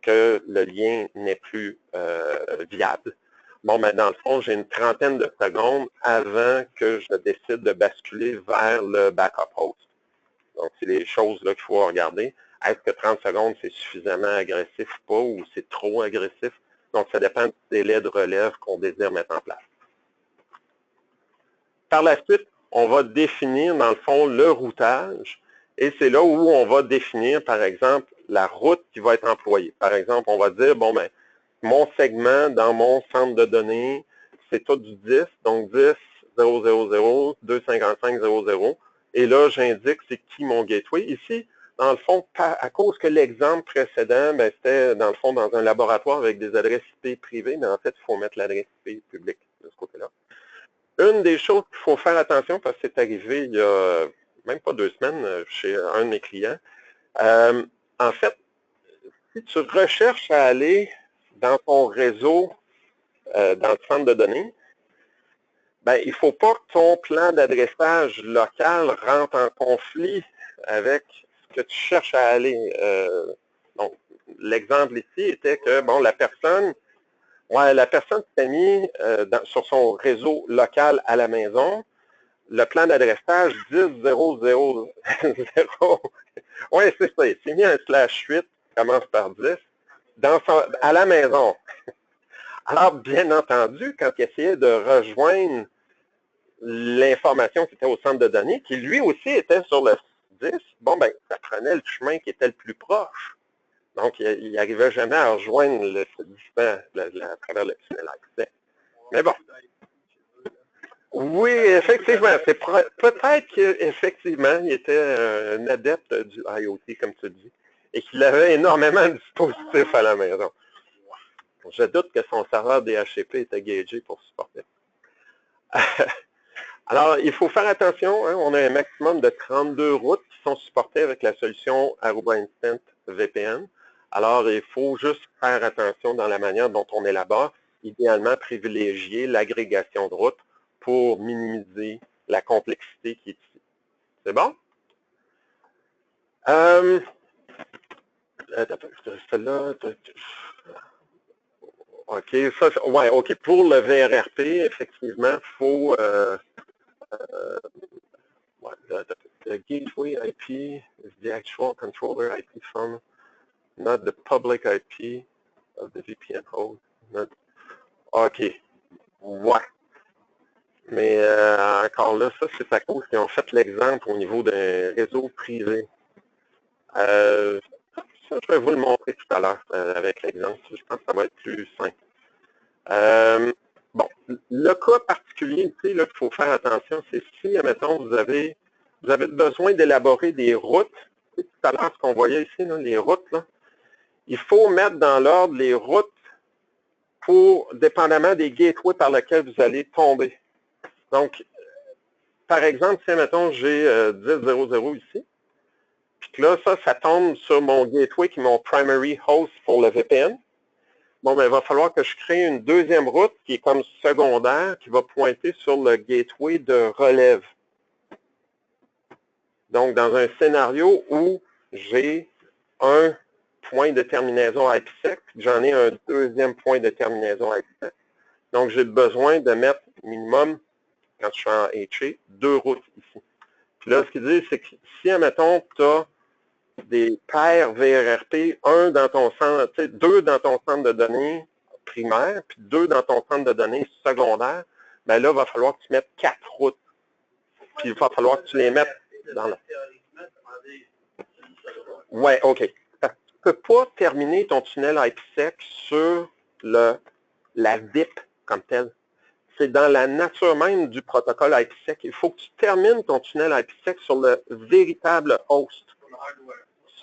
que le lien n'est plus viable. Bon, mais dans le fond, j'ai une trentaine de secondes avant que je décide de basculer vers le backup host. Donc, c'est les choses là qu'il faut regarder. Est-ce que 30 secondes, c'est suffisamment agressif ou pas, ou c'est trop agressif? Donc, ça dépend du délai de relève qu'on désire mettre en place. Par la suite, on va définir, dans le fond, le routage. Et c'est là où on va définir, par exemple, la route qui va être employée. Par exemple, on va dire, bon, ben, mon segment dans mon centre de données, c'est tout du 10, donc 10, 000, 255, 00. Et là, j'indique c'est qui mon gateway. Ici, dans le fond, à cause que l'exemple précédent, ben, c'était, dans le fond, dans un laboratoire avec des adresses IP privées, mais en fait, il faut mettre l'adresse IP publique de ce côté-là. Une des choses qu'il faut faire attention, parce que c'est arrivé il y a même pas 2 semaines chez un de mes clients, en fait, si tu recherches à aller dans ton réseau, dans le centre de données, ben, il ne faut pas que ton plan d'adressage local rentre en conflit avec ce que tu cherches à aller. Donc, l'exemple ici était que, bon, la personne s'est mise sur son réseau local à la maison, le plan d'adressage 10.0.0.0. Oui, c'est ça. Il s'est mis un /8, commence par 10, à la maison. Alors, bien entendu, quand il essayait de rejoindre l'information qui était au centre de données, qui lui aussi était sur le 10, bon, ben, ça prenait le chemin qui était le plus proche. Donc, il n'arrivait jamais à rejoindre le distant à travers le tunnel accès. Mais bon. Oui, effectivement. C'est peut-être qu'effectivement, il était un adepte du IoT, comme tu dis, et qu'il avait énormément de dispositifs à la maison. Je doute que son serveur DHCP était gagé pour supporter. Alors, il faut faire attention, hein, on a un maximum de 32 routes qui sont supportées avec la solution Aruba Instant VPN. Alors, il faut juste faire attention dans la manière dont on élabore, idéalement privilégier l'agrégation de routes pour minimiser la complexité qui est ici. C'est bon? Celle-là, OK, ça, ouais, OK. Pour le VRRP, effectivement, il faut the gateway IP is the actual controller IP from, not the public IP of the VPN host. OK. Ouais. Mais encore là, ça, c'est à cause qu'ils ont fait l'exemple au niveau d'un réseau privé. Ça, je vais vous le montrer tout à l'heure avec l'exemple. Je pense que ça va être plus simple. Bon, le cas particulier ici, là, qu'il faut faire attention, c'est si, admettons, vous avez besoin d'élaborer des routes. Tout à l'heure, ce qu'on voyait ici, là, les routes, là, il faut mettre dans l'ordre les routes pour, dépendamment des gateways par lesquels vous allez tomber. Donc, par exemple, si, mettons, j'ai 10.0.0 ici, puis que là, ça tombe sur mon gateway qui est mon primary host pour le VPN. Bon, ben, il va falloir que je crée une deuxième route qui est comme secondaire, qui va pointer sur le gateway de relève. Donc, dans un scénario où j'ai un point de terminaison IPsec, j'en ai un deuxième point de terminaison IPsec. Donc, j'ai besoin de mettre minimum, quand je suis en HA, 2 routes ici. Puis là, ce qu'il dit, c'est que si, admettons, tu as des paires VRRP, un dans ton centre, tu sais, 2 dans ton centre de données primaire, puis 2 dans ton centre de données secondaire, bien là, il va falloir que tu mettes 4 routes. Puis il va falloir que tu les mettes dans la... Oui, OK. Tu ne peux pas terminer ton tunnel IPsec sur la VIP comme tel. C'est dans la nature même du protocole IPsec. Il faut que tu termines ton tunnel IPsec sur le véritable host.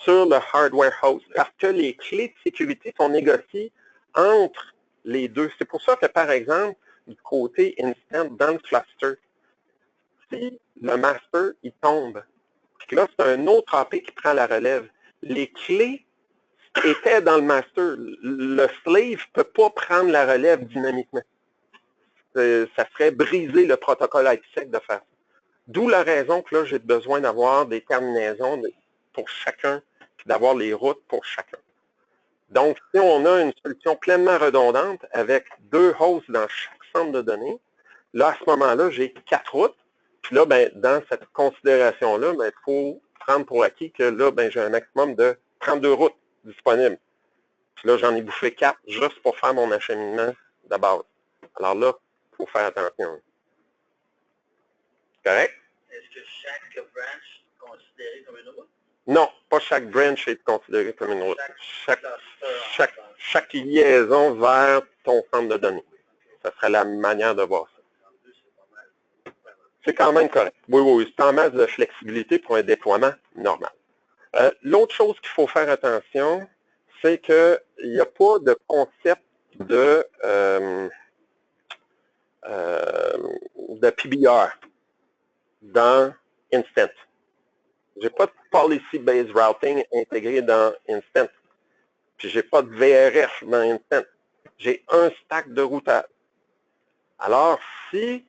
Sur le hardware host, parce que les clés de sécurité sont négociées entre les deux. C'est pour ça que, par exemple, du côté instant dans le cluster, si le master, il tombe, puis là, c'est un autre AP qui prend la relève, les clés étaient dans le master. Le slave ne peut pas prendre la relève dynamiquement. Ça serait briser le protocole IPsec de faire ça. D'où la raison que là, j'ai besoin d'avoir des terminaisons pour chacun, puis d'avoir les routes pour chacun. Donc, si on a une solution pleinement redondante avec 2 hosts dans chaque centre de données, là, à ce moment-là, j'ai 4 routes. Puis là, ben, dans cette considération-là, ben, il faut prendre pour acquis que là, ben, j'ai un maximum de 32 routes disponibles. Puis là, j'en ai bouffé 4 juste pour faire mon acheminement de base. Alors là, il faut faire attention. Correct? Est-ce que chaque branch est considéré comme une route? Non, pas chaque branch est considéré comme une route. Chaque liaison vers ton centre de données. Ça serait la manière de voir ça. C'est quand même correct. Oui, oui, c'est en masse de flexibilité pour un déploiement normal. L'autre chose qu'il faut faire attention, c'est qu'il n'y a pas de concept de PBR dans Instant. Je n'ai pas de Policy-Based Routing intégré dans Instant. Puis je n'ai pas de VRF dans Instant. J'ai un stack de routage. Alors, si,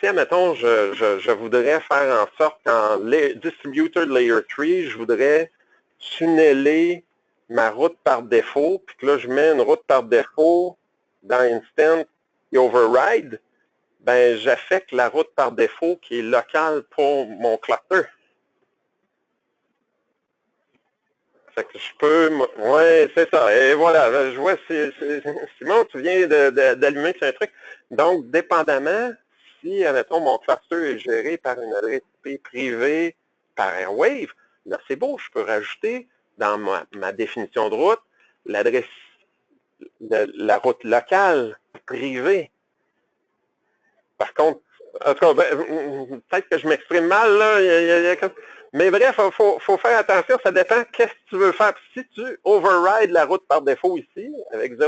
admettons, je voudrais faire en sorte qu'en Distributed Layer 3, je voudrais tunneler ma route par défaut, puis que là, je mets une route par défaut dans Instant et override, ben, j'affecte la route par défaut qui est locale pour mon cluster. Fait que je peux... Oui, c'est ça. Et voilà, je vois, Simon, tu viens d'allumer sur un truc. Donc, dépendamment, si, admettons, mon cluster est géré par une adresse IP privée par Airwave, là, c'est beau, je peux rajouter dans ma définition de route l'adresse, la route locale privée. Par contre, en tout cas, peut-être que je m'exprime mal, là. Mais bref, il faut faire attention, ça dépend qu'est-ce que tu veux faire. Si tu override la route par défaut ici, avec 0000,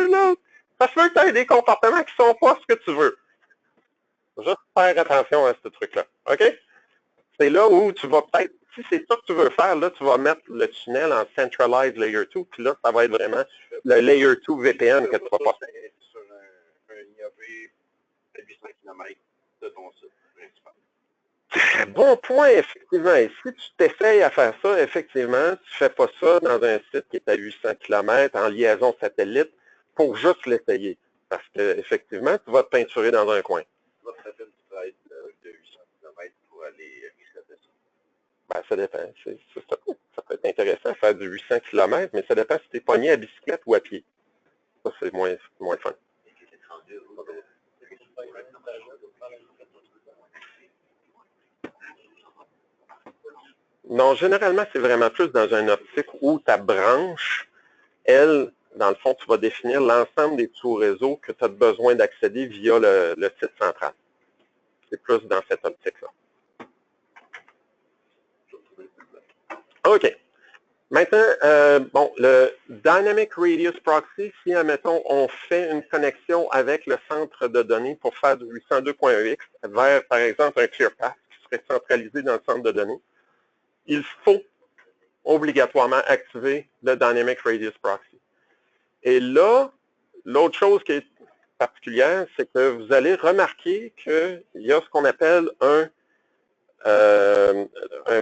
là, ça se peut que tu aies des comportements qui ne sont pas ce que tu veux. Juste faire attention à ce truc-là. OK? C'est là où tu vas peut-être, si c'est ça que tu veux faire, là, tu vas mettre le tunnel en Centralized Layer 2, puis là, ça va être vraiment le Layer 2 VPN que tu vas passer. Sur un IAV de 800 km de ton site principal. Très bon point, effectivement. Et si tu t'essayes à faire ça, effectivement, tu ne fais pas ça dans un site qui est à 800 km en liaison satellite pour juste l'essayer. Parce qu'effectivement, tu vas te peinturer dans un coin. Tu vas te faire une traite de 800 km pour aller retraiter ça. Ben, ça dépend. Ça peut être intéressant de faire du 800 km, mais ça dépend si tu es pogné à bicyclette ou à pied. Ça, c'est moins fun. Non, généralement, c'est vraiment plus dans une optique où ta branche, elle, dans le fond, tu vas définir l'ensemble des sous-réseaux que tu as besoin d'accéder via le site central. C'est plus dans cette optique-là. OK. Maintenant, bon, le Dynamic Radius Proxy, si, admettons, on fait une connexion avec le centre de données pour faire du 802.ex vers, par exemple, un ClearPath qui serait centralisé dans le centre de données, il faut obligatoirement activer le Dynamic Radius Proxy. Et là, l'autre chose qui est particulière, c'est que vous allez remarquer qu'il y a ce qu'on appelle un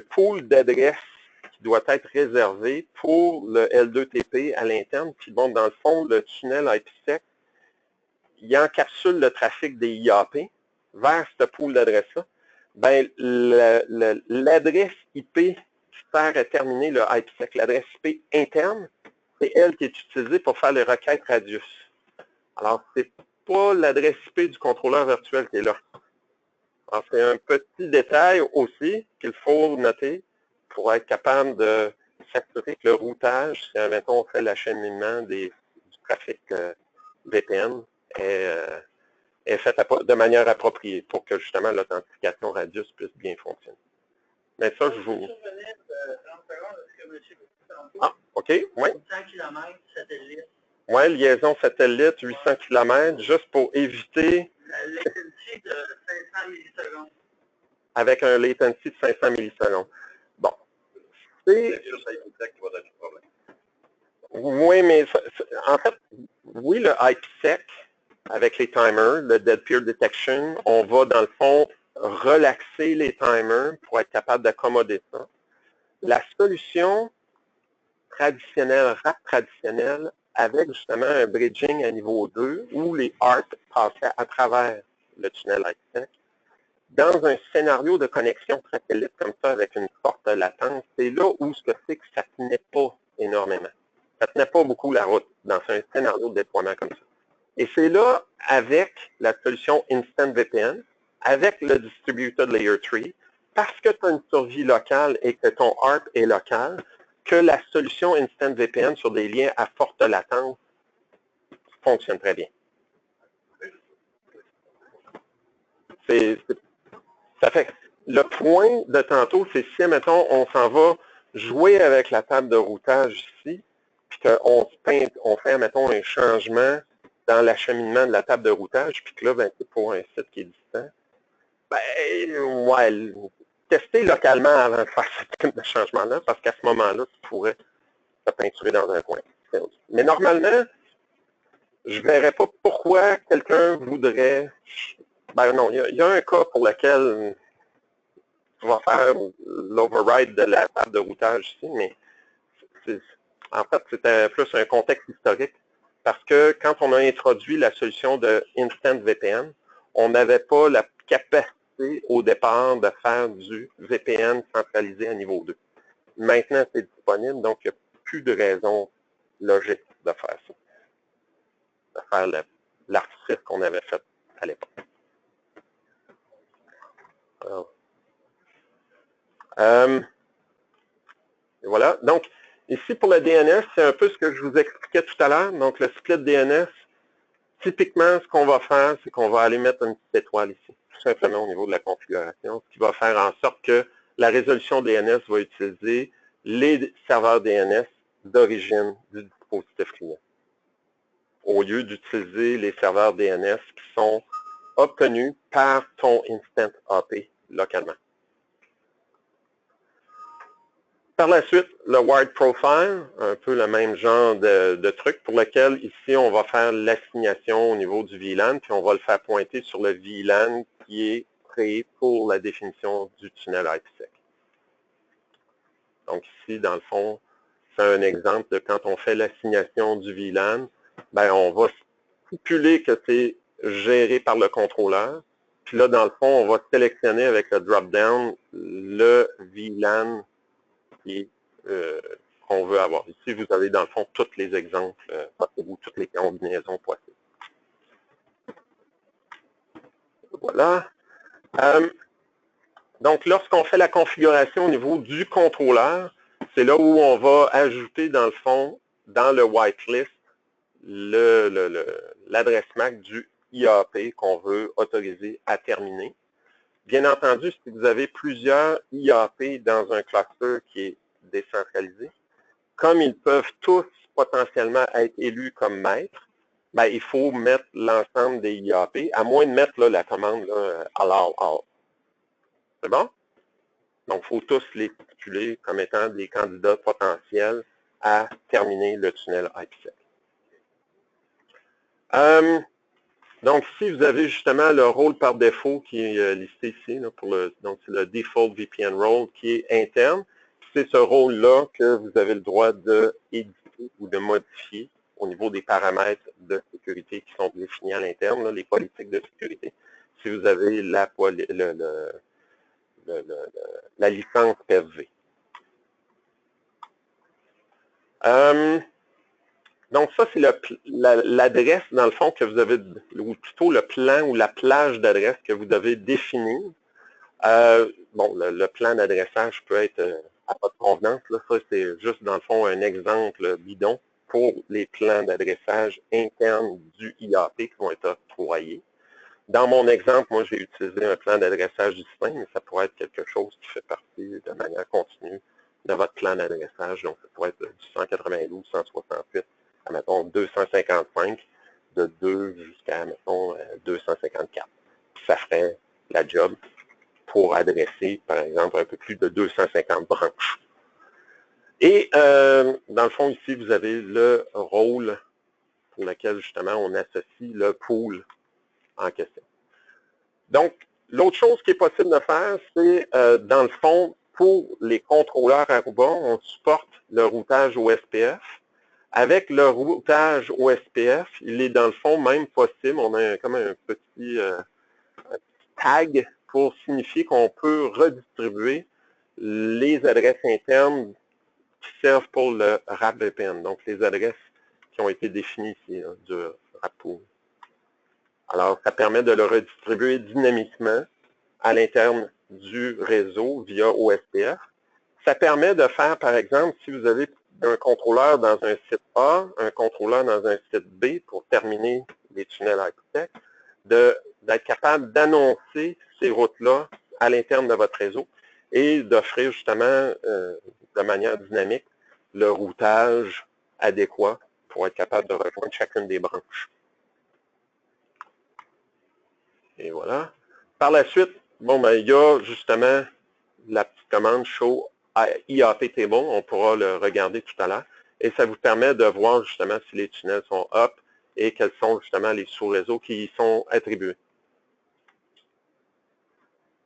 pool d'adresses qui doit être réservé pour le L2TP à l'interne. Puis bon, dans le fond, le tunnel IPsec, il encapsule le trafic des IAP vers ce pool d'adresses-là. Bien, l'adresse IP qui sert à terminer le IPsec, l'adresse IP interne, c'est elle qui est utilisée pour faire les requêtes Radius. Alors, ce n'est pas l'adresse IP du contrôleur virtuel qui est là. Alors, c'est un petit détail aussi qu'il faut noter pour être capable de s'assurer que le routage, si mettons, on fait l'acheminement du trafic VPN, est fait de manière appropriée pour que justement l'authentification Radius puisse bien fonctionner. Mais ça, je vous... Ah, OK, oui. 800 km satellite. Oui, liaison satellite, 800 km, juste pour éviter... La latency de 500 millisecondes. Avec un latency de 500 millisecondes. Bon. C'est juste IPsec qui va donner le problème. Oui, mais en fait, oui, le IPsec, avec les timers, le Dead Peer Detection, on va dans le fond relaxer les timers pour être capable d'accommoder ça. La solution traditionnelle, RAP traditionnelle, avec justement un bridging à niveau 2, où les ARP passaient à travers le tunnel IPsec, dans un scénario de connexion satellite comme ça, avec une forte latence, c'est là où ce que c'est que ça ne tenait pas énormément. Ça ne tenait pas beaucoup la route dans un scénario de déploiement comme ça. Et c'est là, avec la solution Instant VPN, avec le Distributed Layer 3, parce que tu as une survie locale et que ton ARP est local, que la solution Instant VPN sur des liens à forte latence fonctionne très bien. Ça fait le point de tantôt, c'est si, mettons, on s'en va jouer avec la table de routage ici, puis qu'on fait, mettons, un changement dans l'acheminement de la table de routage, puis que là, ben, c'est pour un site qui est distant. Ben, ouais, tester localement avant de faire ce type de changement-là, parce qu'à ce moment-là, tu pourrais te peinturer dans un coin. Mais normalement, je ne verrais pas pourquoi quelqu'un voudrait... Ben non, il y a un cas pour lequel on va faire l'override de la table de routage ici, mais en fait, c'était plus un contexte historique parce que quand on a introduit la solution de Instant VPN, on n'avait pas la capacité au départ de faire du VPN centralisé à niveau 2. Maintenant, c'est disponible, donc il n'y a plus de raison logique de faire ça, de faire l'artifice qu'on avait fait à l'époque. Et voilà. Donc, ici, pour le DNS, c'est un peu ce que je vous expliquais tout à l'heure. Donc, le split DNS, typiquement, ce qu'on va faire, c'est qu'on va aller mettre une petite étoile ici, tout simplement au niveau de la configuration, ce qui va faire en sorte que la résolution DNS va utiliser les serveurs DNS d'origine du dispositif client, au lieu d'utiliser les serveurs DNS qui sont obtenus par ton Instant AP localement. Par la suite, le Wired Profile, un peu le même genre de truc pour lequel ici, on va faire l'assignation au niveau du VLAN, puis on va le faire pointer sur le VLAN qui est créé pour la définition du tunnel IPsec. Donc ici, dans le fond, c'est un exemple de quand on fait l'assignation du VLAN, ben, on va stipuler que c'est géré par le contrôleur. Puis là, dans le fond, on va sélectionner avec le drop-down le VLAN qu'on veut avoir. Ici, vous avez dans le fond tous les exemples ou toutes les combinaisons possibles. Voilà. Donc, lorsqu'on fait la configuration au niveau du contrôleur, c'est là où on va ajouter, dans le fond, dans le whitelist, l'adresse MAC du IAP qu'on veut autoriser à terminer. Bien entendu, si vous avez plusieurs IAP dans un cluster qui est décentralisé, comme ils peuvent tous potentiellement être élus comme maîtres, ben, il faut mettre l'ensemble des IAP, à moins de mettre là, la commande là, allow all. C'est bon? Donc, il faut tous les tituler comme étant des candidats potentiels à terminer le tunnel IPsec. Donc, ici, vous avez justement le rôle par défaut qui est listé ici. Là, donc, c'est le Default VPN Role qui est interne. C'est ce rôle-là que vous avez le droit d'éditer ou de modifier au niveau des paramètres de sécurité qui sont définis à l'interne, les politiques de sécurité. Si vous avez la licence PFV. Donc, ça, c'est l'adresse, dans le fond, que vous avez, ou plutôt le plan ou la plage d'adresse que vous devez définir. Bon, le plan d'adressage peut être à votre convenance. Là. Ça, c'est juste, dans le fond, un exemple bidon pour les plans d'adressage internes du IAP qui vont être octroyés. Dans mon exemple, moi, j'ai utilisé un plan d'adressage distinct, mais ça pourrait être quelque chose qui fait partie de manière continue de votre plan d'adressage. Donc, ça pourrait être du 192, 168, à, mettons, 255, de 2 jusqu'à, mettons, 254. Ça ferait la job pour adresser, par exemple, un peu plus de 250 branches. Et, dans le fond, ici, vous avez le rôle pour lequel, justement, on associe le pool en question. Donc, l'autre chose qui est possible de faire, c'est, dans le fond, pour les contrôleurs Aruba, on supporte le routage OSPF. Avec le routage OSPF, il est dans le fond même possible, on a comme un petit tag pour signifier qu'on peut redistribuer les adresses internes qui servent pour le RAP VPN, donc les adresses qui ont été définies ici, hein, du RAP pool. Alors, ça permet de le redistribuer dynamiquement à l'interne du réseau via OSPF. Ça permet de faire, par exemple, si vous avez un contrôleur dans un site A, un contrôleur dans un site B pour terminer les tunnels IPsec, d'être capable d'annoncer ces routes-là à l'interne de votre réseau et d'offrir justement de manière dynamique le routage adéquat pour être capable de rejoindre chacune des branches. Et voilà. Par la suite, bon, ben, il y a justement la petite commande show IAP table, on pourra le regarder tout à l'heure, et ça vous permet de voir justement si les tunnels sont up et quels sont justement les sous-réseaux qui y sont attribués.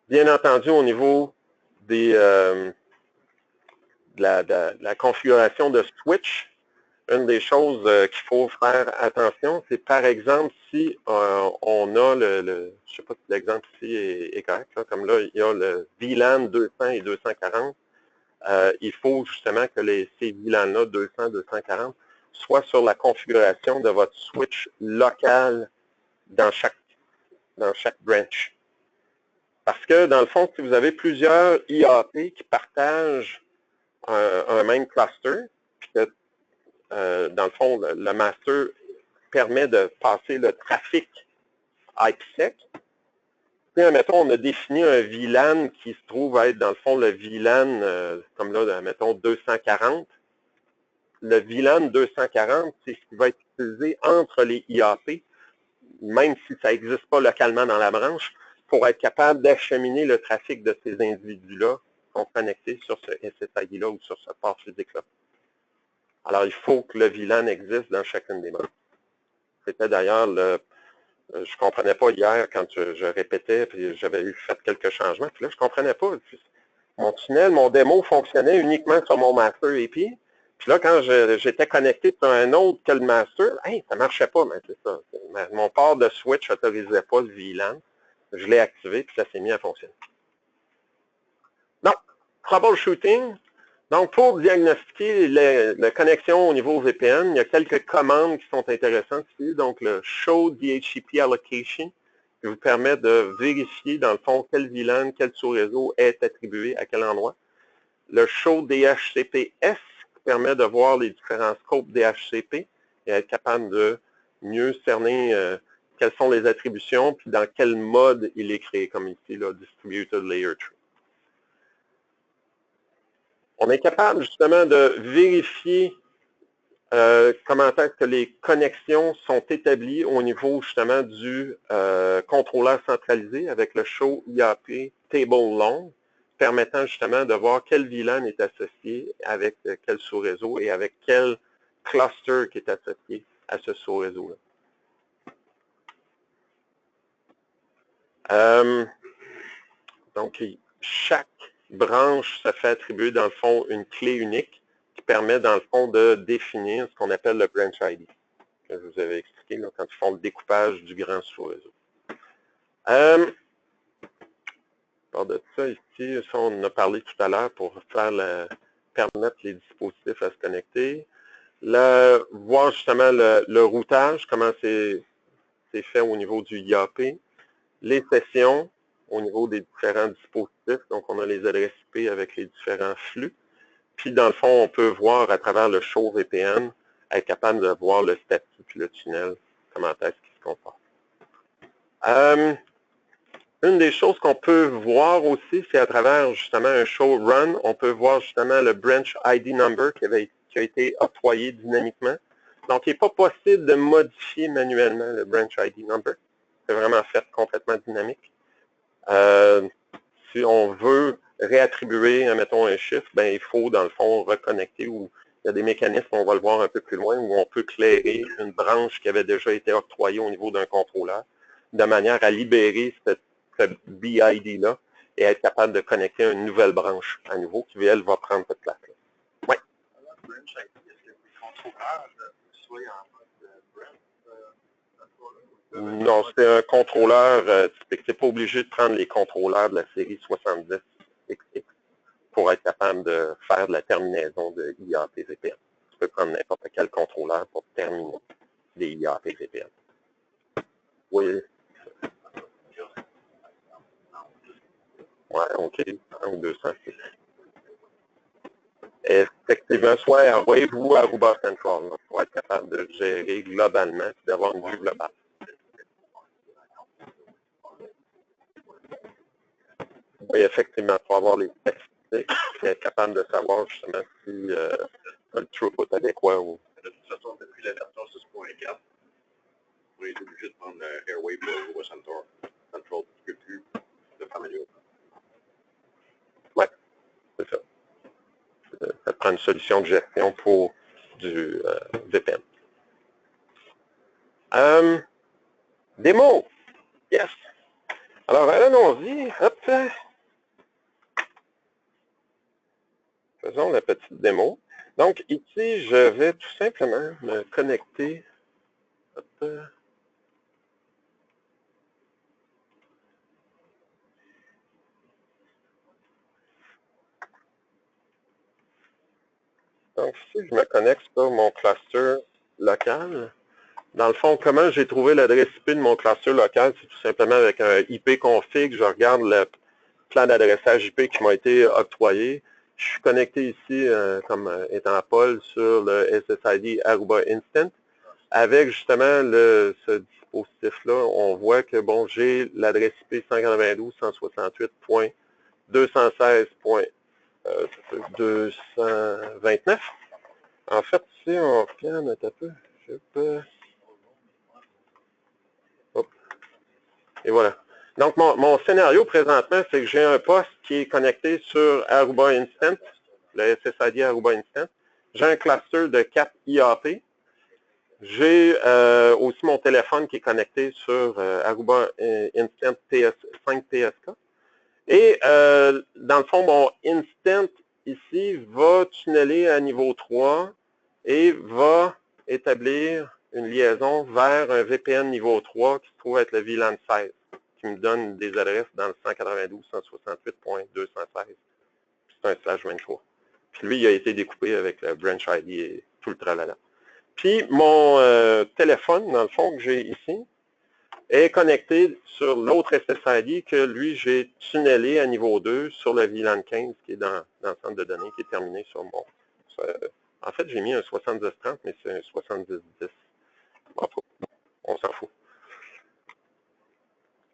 Bien entendu, au niveau des, de la configuration de switch, une des choses qu'il faut faire attention, c'est par exemple si on a je ne sais pas si l'exemple ici est correct, là, comme là, il y a le VLAN 200 et 240. Il faut justement que ces VLAN-là, 200, 240, soient sur la configuration de votre switch local dans chaque branch. Parce que, dans le fond, si vous avez plusieurs IAP qui partagent un même cluster, puis que, dans le fond, le master permet de passer le trafic IPsec, mettons, on a défini un VLAN qui se trouve être, dans le fond, le VLAN, comme là, mettons, 240. Le VLAN 240, c'est ce qui va être utilisé entre les IAP, même si ça n'existe pas localement dans la branche, pour être capable d'acheminer le trafic de ces individus-là qui sont connectés sur ce SSID-là ou sur ce port physique-là. Alors, il faut que le VLAN existe dans chacune des branches. C'était d'ailleurs je ne comprenais pas hier quand je répétais, puis j'avais fait quelques changements, puis là, je ne comprenais pas. Mon tunnel, mon démo fonctionnait uniquement sur mon master AP. Puis là, quand j'étais connecté sur un autre que le master, hey, ça ne marchait pas, mais c'est ça. Mon port de switch n'autorisait pas le VLAN. Je l'ai activé, puis ça s'est mis à fonctionner. Donc, troubleshooting. Donc, pour diagnostiquer la connexion au niveau VPN, il y a quelques commandes qui sont intéressantes ici. Donc, le Show DHCP Allocation, qui vous permet de vérifier, dans le fond, quel VLAN, quel sous-réseau est attribué à quel endroit. Le Show DHCPS, qui permet de voir les différents scopes DHCP. et être capable de mieux cerner quelles sont les attributions, puis dans quel mode il est créé, comme ici, là, Distributed Layer Tree. On est capable justement de vérifier comment est-ce que les connexions sont établies au niveau justement du contrôleur centralisé avec le show IAP Table Long, permettant justement de voir quel VLAN est associé avec quel sous-réseau et avec quel cluster qui est associé à ce sous-réseau-là. Donc, chaque branche se fait attribuer dans le fond une clé unique qui permet dans le fond de définir ce qu'on appelle le branch ID, que je vous avais expliqué là, quand ils font le découpage du grand sous-réseau. Par de ça, ici, ça, on en a parlé tout à l'heure pour permettre les dispositifs à se connecter. Voir justement le routage, comment c'est fait au niveau du IAP. Les sessions au niveau des différents dispositifs. Donc, on a les adresses IP avec les différents flux. Puis, dans le fond, on peut voir à travers le show VPN, être capable de voir le statut puis le tunnel, comment est-ce qu'il se comporte. Une des choses qu'on peut voir aussi, c'est à travers justement un show run, on peut voir justement le branch ID number qui a été octroyé dynamiquement. Donc, il n'est pas possible de modifier manuellement le branch ID number. C'est vraiment fait complètement dynamique. Si on veut réattribuer, mettons, un chiffre, ben, il faut, dans le fond, reconnecter ou il y a des mécanismes, on va le voir un peu plus loin, où on peut clairer une branche qui avait déjà été octroyée au niveau d'un contrôleur, de manière à libérer ce BID-là et être capable de connecter une nouvelle branche à nouveau qui, elle, va prendre cette place-là. Oui. Alors, branch ID, est-ce que les contrôleurs soient en mode branch? Non, c'est un contrôleur typique. Tu n'es pas obligé de prendre les contrôleurs de la série 70XX pour être capable de faire de la terminaison de IAP VPN. Tu peux prendre n'importe quel contrôleur pour terminer des IAP VPN. Oui. Oui, OK. 1 ou 200. Effectivement, soit à Wave ou à Aruba Central, pour être capable de gérer globalement et d'avoir une vue globale. Oui, effectivement, pour avoir les statistiques et être capable de savoir justement si le throughput adéquat ou... De toute façon, depuis la version 6.4, on est obligé de prendre Airwave pour Aruba Central. Control, plus de famille. Oui, c'est ça. Ça prend une solution de gestion pour du VPN. Démo. Yes. Alors, allons-y. Hop. Faisons la petite démo. Donc, ici, je vais tout simplement me connecter. Hop. Donc, ici, je me connecte sur mon cluster local. Dans le fond, comment j'ai trouvé l'adresse IP de mon cluster local? C'est tout simplement avec un IP config. Je regarde le plan d'adressage IP qui m'a été octroyé. Je suis connecté ici comme étant Paul sur le SSID Aruba Instant. Avec justement ce dispositif-là, on voit que bon, j'ai l'adresse IP 192.168.216.229. En fait, si on regarde un peu, je peux... Hop. Et voilà. Donc, mon scénario présentement, c'est que j'ai un poste qui est connecté sur Aruba Instant, le SSID Aruba Instant. J'ai un cluster de 4 IAP. J'ai aussi mon téléphone qui est connecté sur Aruba Instant 5 TSK. Et dans le fond, mon Instant ici va tunneler à niveau 3 et va établir une liaison vers un VPN niveau 3 qui se trouve être le VLAN 16, qui me donne des adresses dans le 192.168.216. C'est un /23. Puis lui, il a été découpé avec le branch ID et tout le tralala. Puis mon téléphone, dans le fond, que j'ai ici, est connecté sur l'autre SSID que lui, j'ai tunnelé à niveau 2 sur le VLAN 15 qui est dans le centre de données qui est terminé sur En fait, j'ai mis un 70-30, mais c'est un 70-10. Bon, on s'en fout.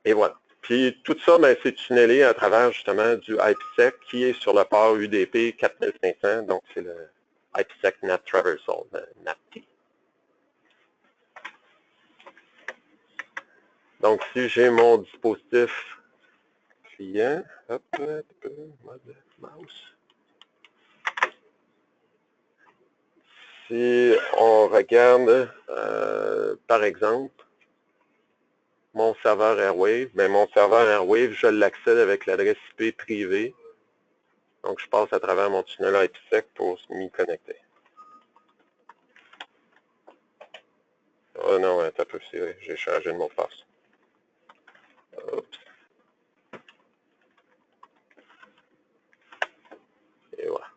Et voilà. Puis tout ça, ben, c'est tunnelé à travers justement du IPsec qui est sur le port UDP 4500, donc c'est le IPsec NAT Traversal, NAT-T. Donc si j'ai mon dispositif client, hop, mode mouse. Si on regarde, par exemple, mon serveur Airwave, mais mon serveur Airwave, je l'accède avec l'adresse IP privée. Donc, je passe à travers mon tunnel IPsec pour m'y connecter. Oh non, attends un peu, j'ai changé de mot de passe. Oups. Et voilà.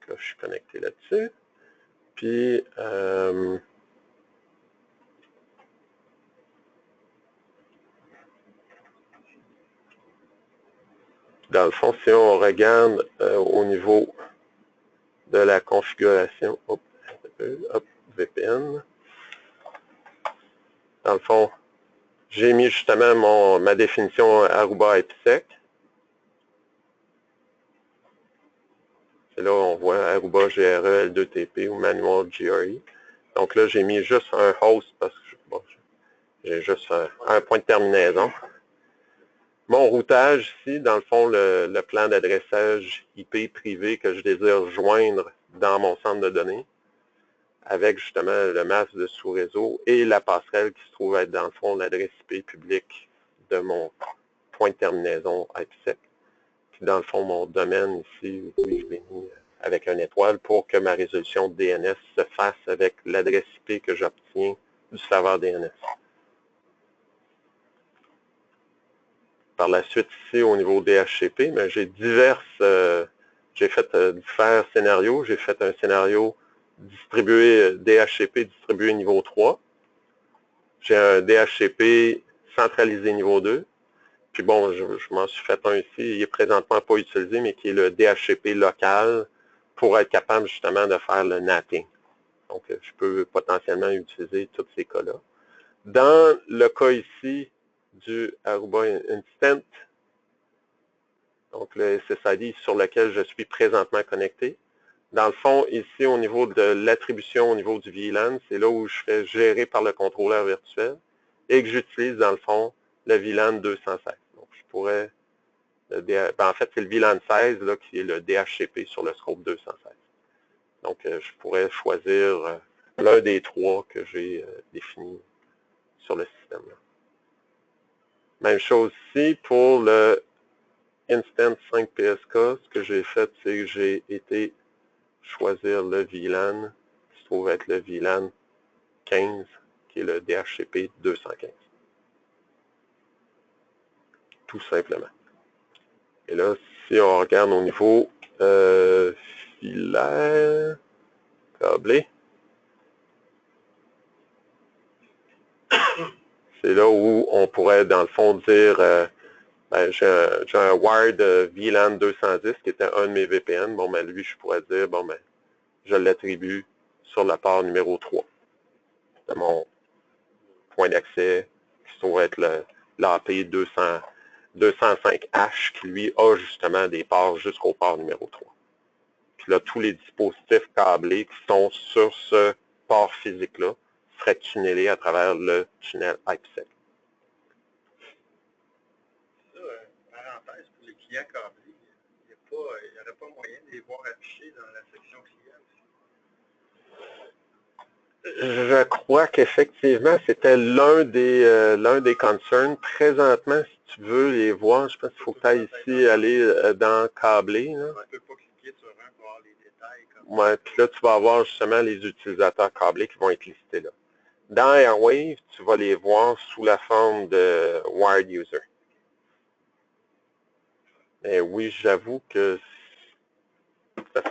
Là, je suis connecté là-dessus. Puis, dans le fond, si on regarde au niveau de la configuration, hop, VPN, dans le fond, j'ai mis justement ma définition Aruba IPsec. Et là, on voit Aruba GRE L2TP ou Manual GRE. Donc là, j'ai mis juste un host parce que bon, j'ai juste un point de terminaison. Mon routage ici, dans le fond, le plan d'adressage IP privé que je désire joindre dans mon centre de données, avec justement le masque de sous-réseau et la passerelle qui se trouve être dans le fond l'adresse IP publique de mon point de terminaison IPsec. Puis dans le fond, mon domaine ici, oui, je l'ai mis avec une étoile pour que ma résolution DNS se fasse avec l'adresse IP que j'obtiens du serveur DNS. Par la suite, ici, au niveau DHCP, j'ai j'ai fait divers scénarios. J'ai fait un scénario distribué, DHCP distribué niveau 3. J'ai un DHCP centralisé niveau 2. Puis bon, je m'en suis fait un ici, il est présentement pas utilisé, mais qui est le DHCP local pour être capable justement de faire le NATing. Donc, je peux potentiellement utiliser tous ces cas-là. Dans le cas ici du Aruba Instant, donc le SSID sur lequel je suis présentement connecté, dans le fond, ici, au niveau de l'attribution, au niveau du VLAN, c'est là où je fais gérer par le contrôleur virtuel et que j'utilise, dans le fond, le VLAN 216. Donc, je pourrais, en fait, c'est le VLAN 16 là, qui est le DHCP sur le scope 216. Donc, je pourrais choisir l'un des trois que j'ai définis sur le système. Là. Même chose ici pour le Instant 5 PSK. Ce que j'ai fait, c'est que j'ai été choisir le VLAN, qui se trouve être le VLAN 15, qui est le DHCP 215. Tout simplement. Et là, si on regarde au niveau filaire, câblé, c'est là où on pourrait, dans le fond, dire j'ai un wired VLAN 210 qui était un de mes VPN. Bon, lui, je pourrais dire, bon, je l'attribue sur la part numéro 3 de mon point d'accès, qui se trouve être l'AP 205H, qui lui a justement des ports jusqu'au port numéro 3. Puis là, tous les dispositifs câblés qui sont sur ce port physique-là seraient tunnelés à travers le tunnel IPsec. Parenthèse, pour les clients câblés, il n'y aurait pas moyen de les voir affichés dans la section client. Je crois qu'effectivement, c'était l'un des concerns. Présentement, si tu veux les voir, je pense qu'il faut que tu ailles ici, aller dans câblé. Là. On ne peut pas cliquer sur un pour voir les détails. Ouais, puis là, tu vas avoir justement les utilisateurs câblés qui vont être listés là. Dans Airwave, tu vas les voir sous la forme de Wired User. Mais oui, j'avoue que ça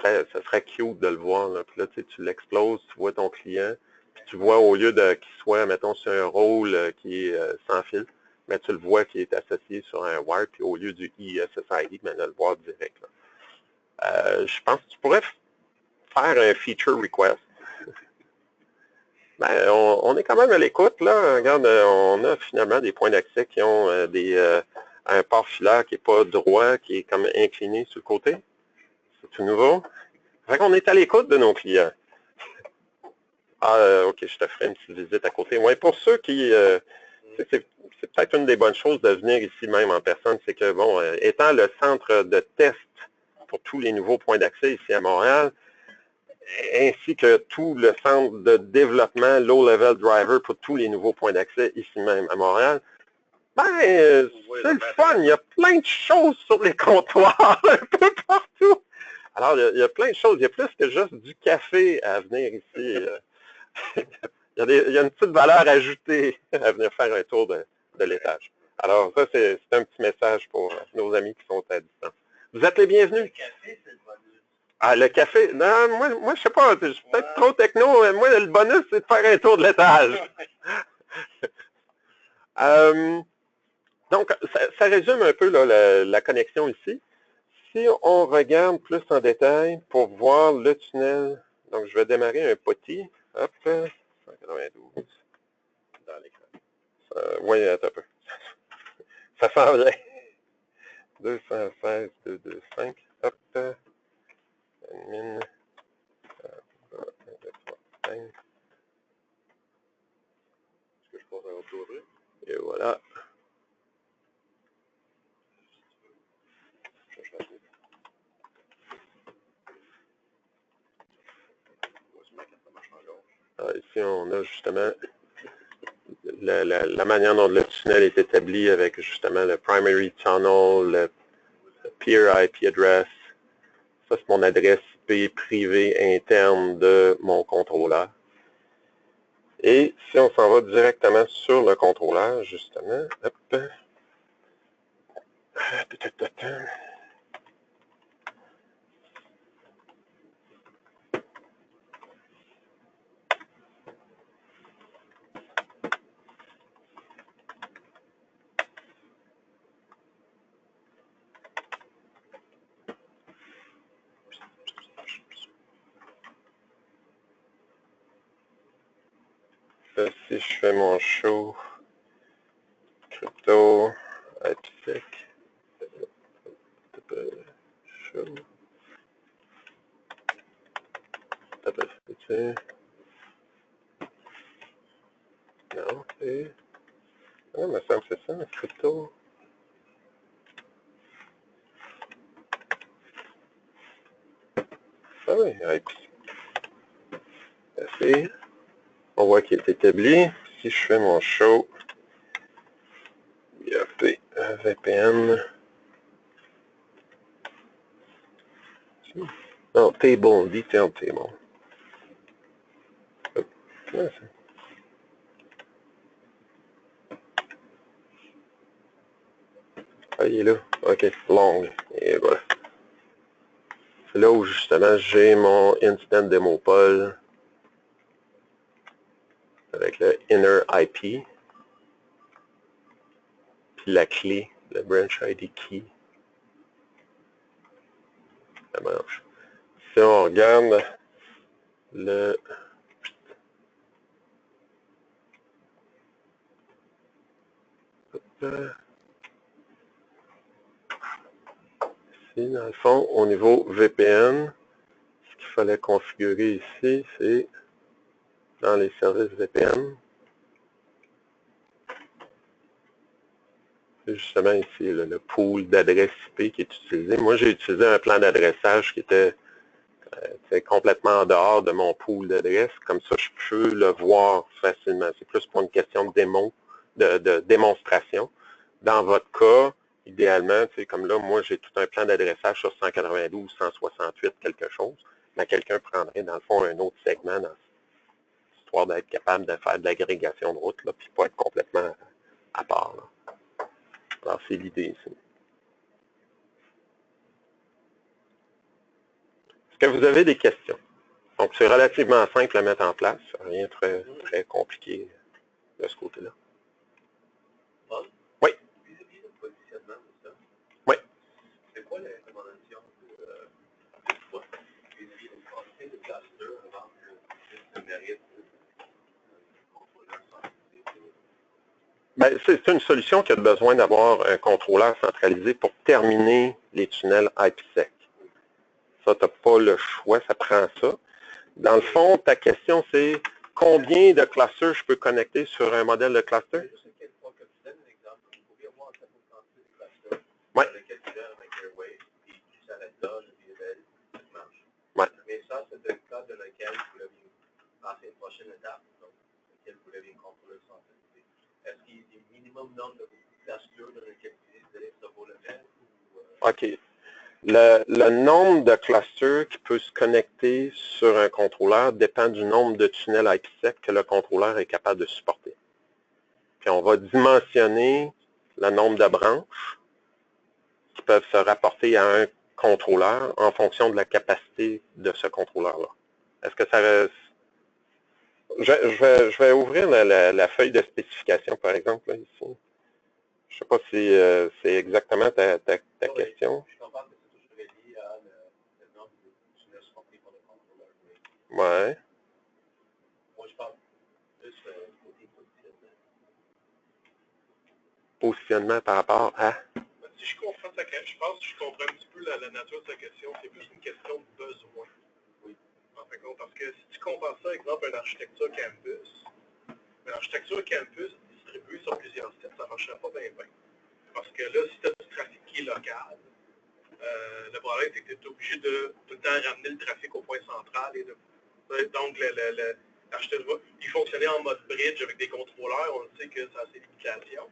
serait cute de le voir. Là. Puis là, tu l'exploses, tu vois ton client, puis tu vois au lieu de qu'il soit, mettons, sur un rôle qui est sans fil, mais tu le vois qui est associé sur un wire, puis au lieu du ISSID, de le voir direct. Je pense que tu pourrais faire un feature request, ben, on est quand même à l'écoute, là. Regarde, on a finalement des points d'accès qui ont un port filaire qui n'est pas droit, qui est comme incliné sur le côté. C'est tout nouveau. Fait qu'on est à l'écoute de nos clients. Ah, OK, je te ferai une petite visite à côté. Ouais, pour ceux qui... c'est peut-être une des bonnes choses de venir ici même en personne, c'est que, bon, étant le centre de test pour tous les nouveaux points d'accès ici à Montréal, ainsi que tout le centre de développement low-level driver pour tous les nouveaux points d'accès ici même à Montréal, ben, c'est le fun. Il y a plein de choses sur les comptoirs, un peu partout. Alors, il y a plein de choses. Il y a plus que juste du café à venir ici. Il y a une petite valeur ajoutée à venir faire un tour de l'étage. Alors, ça, c'est un petit message pour nos amis qui sont à distance. Vous êtes les bienvenus. Le café, c'est le bonus. Ah, le café? Non, moi je sais pas, je suis peut-être trop techno. Moi, le bonus, c'est de faire un tour de l'étage. Donc, ça résume un peu là, la connexion ici. Si on regarde plus en détail pour voir le tunnel, donc je vais démarrer un petit. Hop, 192 dans l'écran. Oui, attends un peu. Ça s'en vient. 216, 225. Hop. Admin. 5. Est-ce que je pose un autre ouvrir? Et voilà. Alors, ici, on a justement la manière dont le tunnel est établi avec justement le primary tunnel, le peer IP address. Ça, c'est mon adresse IP privée interne de mon contrôleur. Et si on s'en va directement sur le contrôleur, justement, hop. Si je fais mon show crypto, IPsec, show, non, c'est... Ah, me semble que c'est ça, crypto. Ah oui, IPsec. On voit qu'il est établi. Si je fais mon show, IAP, VPN. Non, table, detail table. Ah, il est là. OK, long. Et voilà. C'est là où justement j'ai mon instant demo poll avec le inner IP. Puis la clé, le branch ID key. Ça marche. Si on regarde le... Ici, dans le fond, au niveau VPN, ce qu'il fallait configurer ici, c'est dans les services VPN. C'est justement ici le pool d'adresses IP qui est utilisé. Moi, j'ai utilisé un plan d'adressage qui était complètement en dehors de mon pool d'adresses. Comme ça, je peux le voir facilement. C'est plus pour une question de démonstration. Dans votre cas, idéalement, comme là, moi, j'ai tout un plan d'adressage sur 192, 168, quelque chose. Mais quelqu'un prendrait, dans le fond, un autre segment dans histoire d'être capable de faire de l'agrégation de route, là, puis pas être complètement à part. Là. Alors, c'est l'idée ici. Est-ce que vous avez des questions? Donc, c'est relativement simple à mettre en place. Rien de très compliqué de ce côté-là. Bon. Oui. Vis-à-vis le positionnement de ça. Oui. C'est quoi la recommandation de vis-à-vis de Ben, c'est une solution qui a besoin d'avoir un contrôleur centralisé pour terminer les tunnels IPsec. Ça, tu n'as pas le choix, ça prend ça. Dans le fond, ta question, c'est combien de clusters je peux connecter sur un modèle de cluster? Oui. Ouais. Mais ça, c'est le cas dans lequel vous voulez passer une prochaine étape, donc lequel vous voulez contrôler le centralisé. Est-ce qu'il y a des minimum nombre de clusters dans lesquels vous utilisez ce volet-là? OK. Le nombre de clusters qui peut se connecter sur un contrôleur dépend du nombre de tunnels IPsec que le contrôleur est capable de supporter. Puis on va dimensionner le nombre de branches qui peuvent se rapporter à un contrôleur en fonction de la capacité de ce contrôleur-là. Est-ce que ça reste... Je vais ouvrir la feuille de spécification, par exemple, là, ici. Je ne sais pas si c'est exactement ta question. Je comprends que c'est toujours relié à le nombre de tunnels supportés par le contrôleur. Ouais. Moi, je parle plus côté positionnement. Positionnement par rapport à... Si je comprends ta question, je pense que je comprends un petit peu la nature de ta question. C'est plus une question de besoin. Oui. En fin de compte, parce que si tu compares ça, exemple, à une architecture campus, distribuée sur plusieurs sites, ça ne marcherait pas bien. Parce que là, si tu as du trafic qui est local, le problème, c'est que tu es obligé de tout le temps ramener le trafic au point central. Donc, il fonctionnait en mode bridge avec des contrôleurs. On sait que ça a ses limitations.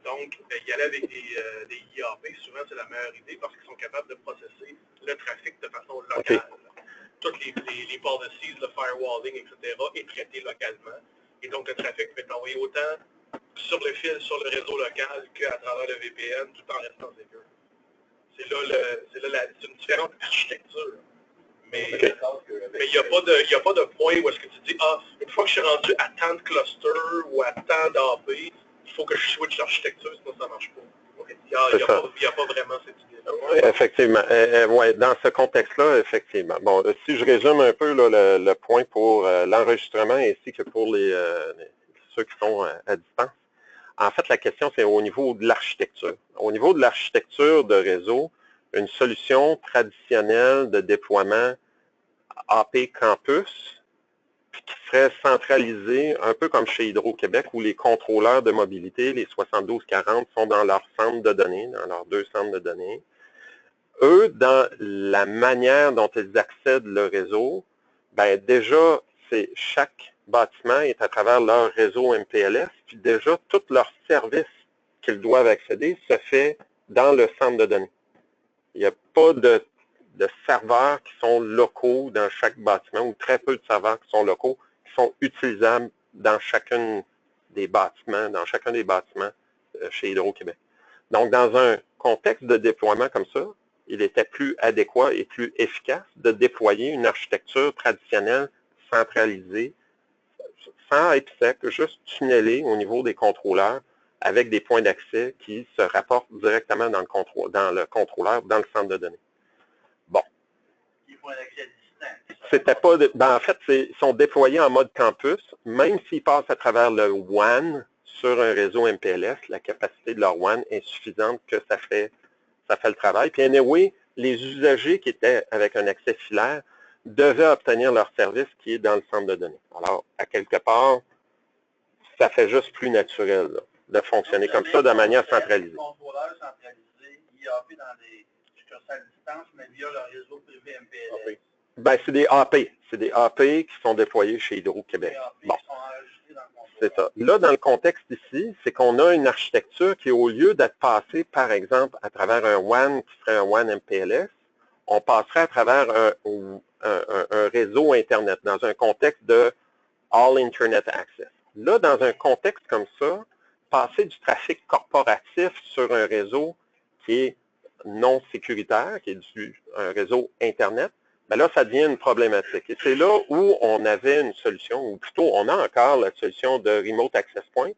Donc, y aller avec des IAP, souvent, c'est la meilleure idée parce qu'ils sont capables de processer le trafic de façon locale. Okay. Toutes les policies, le firewalling, etc., est traité localement. Et donc, le trafic peut être envoyé autant sur le fil, sur le réseau local qu'à travers le VPN, tout en restant sécure. C'est une différente architecture. Mais okay. Il n'y a pas de point où est-ce que tu dis, une fois que je suis rendu à tant de clusters ou à tant d'AP, il faut que je switch l'architecture, sinon ça ne marche pas. Il n'y a pas vraiment cette idée-là. Oui, effectivement. Ouais, dans ce contexte-là, effectivement. Bon, si je résume un peu là, le point pour l'enregistrement ainsi que pour ceux qui sont à distance. En fait, la question, c'est au niveau de l'architecture. Au niveau de l'architecture de réseau, une solution traditionnelle de déploiement AP Campus, puis qui serait centralisée, un peu comme chez Hydro-Québec, où les contrôleurs de mobilité, les 7240, sont dans leur centre de données, dans leurs 2 centres de données. Eux, dans la manière dont ils accèdent le réseau, ben déjà, chaque bâtiment est à travers leur réseau MPLS, puis déjà, tous leurs services qu'ils doivent accéder se fait dans le centre de données. Il n'y a pas de serveurs qui sont locaux dans chaque bâtiment, ou très peu de serveurs qui sont locaux, qui sont utilisables dans chacun des bâtiments chez Hydro-Québec. Donc, dans un contexte de déploiement comme ça, il était plus adéquat et plus efficace de déployer une architecture traditionnelle centralisée, sans IPsec, juste tunnelée au niveau des contrôleurs, avec des points d'accès qui se rapportent directement dans le contrôleur, dans le centre de données. Bon. C'était pas en fait, ils sont déployés en mode campus, même s'ils passent à travers le WAN sur un réseau MPLS, la capacité de leur WAN est suffisante que ça fait le travail. Puis anyway, les usagers qui étaient avec un accès filaire devaient obtenir leur service qui est dans le centre de données. Alors, à quelque part, ça fait juste plus naturel là, de fonctionner comme ça de manière centralisée. Contrôleurs centralisés, IAP dans des succursales à distance, mais via le réseau privé MPLS. Ben, c'est des AP. C'est des AP qui sont déployés chez Hydro-Québec. Bon. C'est ça. Là, dans le contexte ici, c'est qu'on a une architecture qui, au lieu d'être passée, par exemple, à travers un WAN qui serait un WAN MPLS, on passerait à travers un réseau Internet dans un contexte de All Internet Access. Là, dans un contexte comme ça, passer du trafic corporatif sur un réseau qui est non sécuritaire, qui est un réseau Internet, bien là, ça devient une problématique. Et c'est là où on avait une solution, ou plutôt, on a encore la solution de Remote Access Point,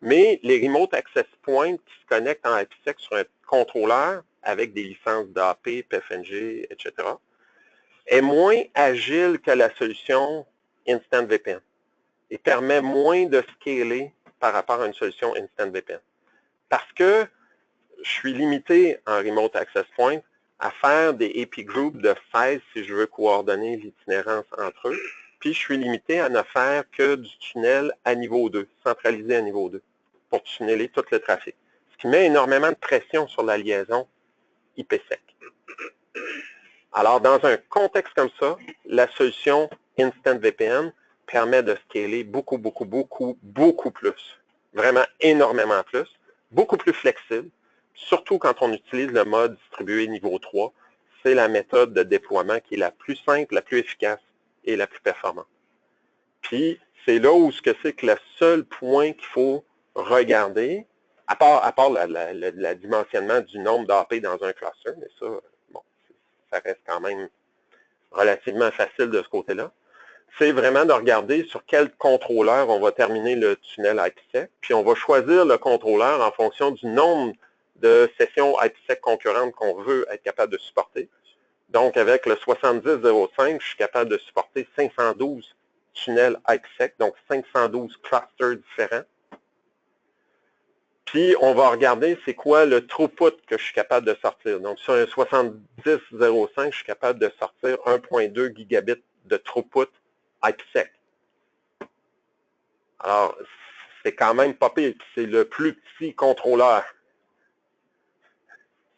mais les Remote Access Point qui se connectent en IPsec sur un contrôleur avec des licences d'AP, PFNG, etc., est moins agile que la solution Instant VPN et permet moins de scaler par rapport à une solution Instant VPN. Parce que je suis limité en Remote Access Point à faire des AP Groups de 16 si je veux coordonner l'itinérance entre eux. Puis je suis limité à ne faire que du tunnel à niveau 2, centralisé à niveau 2, pour tunneler tout le trafic. Ce qui met énormément de pression sur la liaison IPsec. Alors, dans un contexte comme ça, la solution Instant VPN permet de scaler beaucoup plus. Vraiment énormément plus. Beaucoup plus flexible. Surtout quand on utilise le mode distribué niveau 3. C'est la méthode de déploiement qui est la plus simple, la plus efficace et la plus performante. Puis, c'est là où c'est que le seul point qu'il faut regarder, à part le dimensionnement du nombre d'AP dans un cluster, mais ça, bon, ça reste quand même relativement facile de ce côté-là, c'est vraiment de regarder sur quel contrôleur on va terminer le tunnel IPsec, puis on va choisir le contrôleur en fonction du nombre de sessions IPsec concurrentes qu'on veut être capable de supporter. Donc, avec le 7005, je suis capable de supporter 512 tunnels IPsec, donc 512 clusters différents. Puis, on va regarder c'est quoi le throughput que je suis capable de sortir. Donc, sur un 7005, je suis capable de sortir 1.2 gigabits de throughput IPsec. Alors, c'est quand même pas pire. C'est le plus petit contrôleur.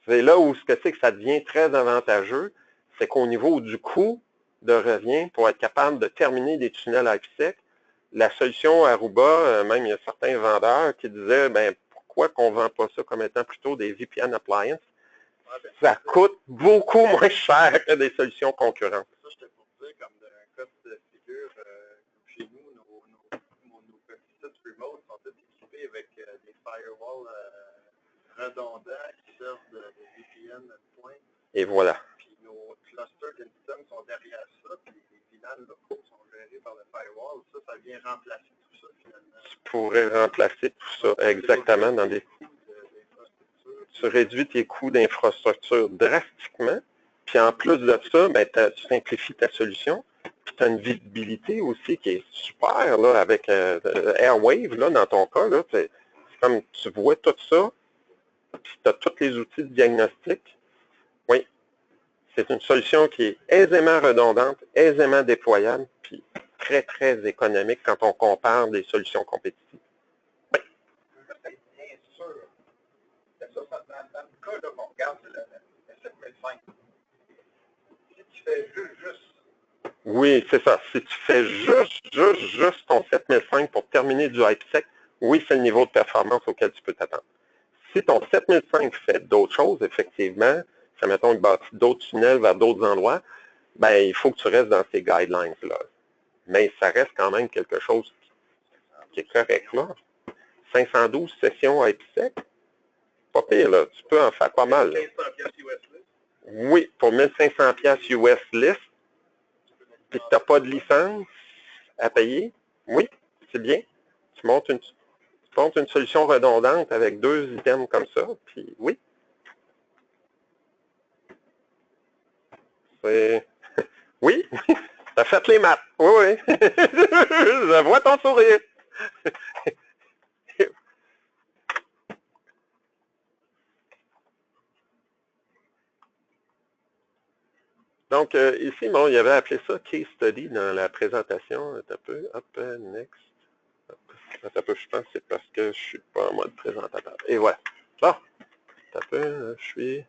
C'est là où c'est que ça devient très avantageux, c'est qu'au niveau du coût de revient, pour être capable de terminer des tunnels IPsec, la solution Aruba, même il y a certains vendeurs qui disaient, ben pourquoi qu'on ne vend pas ça comme étant plutôt des VPN appliances? Ça coûte beaucoup moins cher que des solutions concurrentes. Ça, j'étais pour dire, comme d'un cas de figure, chez nous, nos petits sites remote sont tous équipés avec des firewalls redondants qui servent de VPN point. Et voilà. Puis nos clusters d'instance sont derrière ça, puis les finales locaux sont gérés par le firewall. Ça vient remplacer tout ça finalement. Tu pourrais remplacer tout ça exactement dans des... Tu réduis tes coûts d'infrastructure drastiquement, puis en plus de ça, ben, tu simplifies ta solution, puis tu as une visibilité aussi qui est super là, avec Airwave, là, dans ton cas, là, c'est comme tu vois tout ça, puis tu as tous les outils de diagnostic. Oui, c'est une solution qui est aisément redondante, aisément déployable, puis très, très économique quand on compare des solutions compétitives. Oui. Bien sûr. C'est ça, dans le cas là, qu'on regarde, c'est le 7005. Si tu fais juste... Oui, c'est ça. Si tu fais juste ton 7005 pour terminer du IPsec, oui, c'est le niveau de performance auquel tu peux t'attendre. Si ton 7005 fait d'autres choses, effectivement, ça mettons que bâtit d'autres tunnels vers d'autres endroits, ben il faut que tu restes dans ces guidelines-là. Mais ça reste quand même quelque chose qui est correct là. 512 sessions IPsec, pas pire là. Tu peux en faire pas mal. 1500 US list. Oui, pour 1500 $ US list, puis tu n'as pas de licence à payer, oui, c'est bien. Tu montes une solution redondante avec 2 items comme ça, puis oui. C'est... Oui, tu as fait les maths. Oui. Je vois ton sourire. Donc, ici, bon, il avait appelé ça case study dans la présentation. Un peu, hop, next. Un peu, je pense que c'est parce que je ne suis pas en mode présentateur. Et voilà. Bon, un peu, je suis...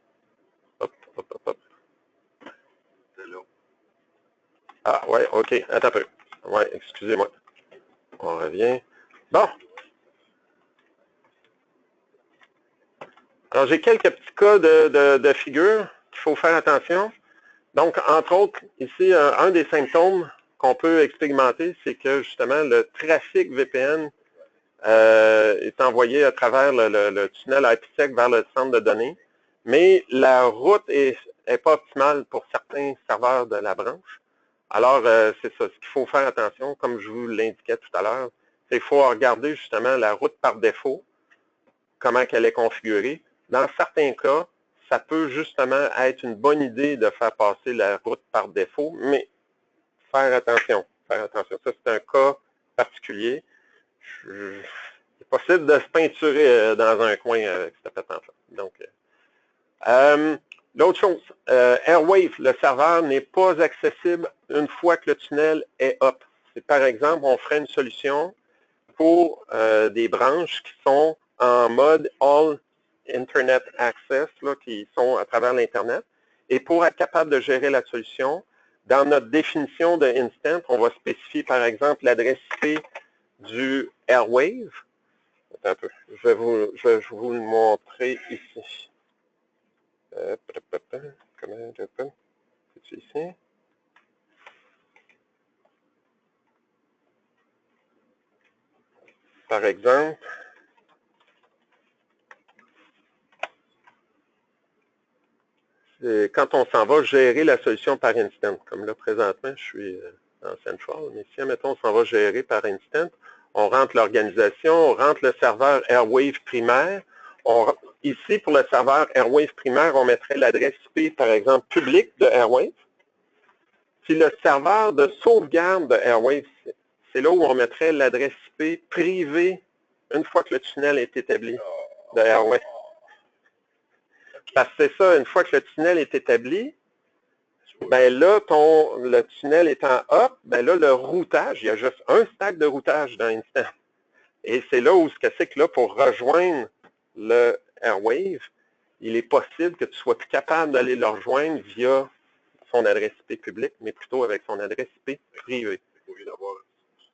Hop. C'est là. Ah, ouais, OK, attends un peu. Ouais, excusez-moi. On revient. Bon. Alors, j'ai quelques petits cas de figure qu'il faut faire attention. Donc, entre autres, ici, un des symptômes qu'on peut expérimenter, c'est que justement, le trafic VPN est envoyé à travers le tunnel IPsec vers le centre de données, mais la route n'est pas optimale pour certains serveurs de la branche. Alors, c'est ça, ce qu'il faut faire attention, comme je vous l'indiquais tout à l'heure, c'est qu'il faut regarder justement la route par défaut, comment elle est configurée. Dans certains cas, ça peut justement être une bonne idée de faire passer la route par défaut, mais faire attention. Ça, c'est un cas particulier. Il C'est possible de se peinturer dans un coin avec cette patente-là. Donc, l'autre chose, Airwave, le serveur n'est pas accessible une fois que le tunnel est up. C'est par exemple, on ferait une solution pour des branches qui sont en mode All Internet Access, là, qui sont à travers l'Internet. Et pour être capable de gérer la solution, dans notre définition de Instant, on va spécifier par exemple l'adresse IP du Airwave. Attends un peu, je vais vous le montrer ici. Comment je peux? C'est ici. Par exemple, quand on s'en va gérer la solution par instant, comme là présentement, je suis en Central, mais si, admettons, on s'en va gérer par instant, on rentre l'organisation, on rentre le serveur Airwave primaire. Ici, pour le serveur Airwave primaire, on mettrait l'adresse IP, par exemple, publique de Airwave. Puis le serveur de sauvegarde de Airwave, c'est là où on mettrait l'adresse IP privée une fois que le tunnel est établi de Airwave. Parce que c'est ça, une fois que le tunnel est établi, ben là, le tunnel étant up, ben là, le routage, il y a juste un stack de routage dans Instant. Et c'est là où c'est que là, pour rejoindre le Airwave, il est possible que tu sois plus capable d'aller le rejoindre via son adresse IP publique, mais plutôt avec son adresse IP privée. Au lieu d'avoir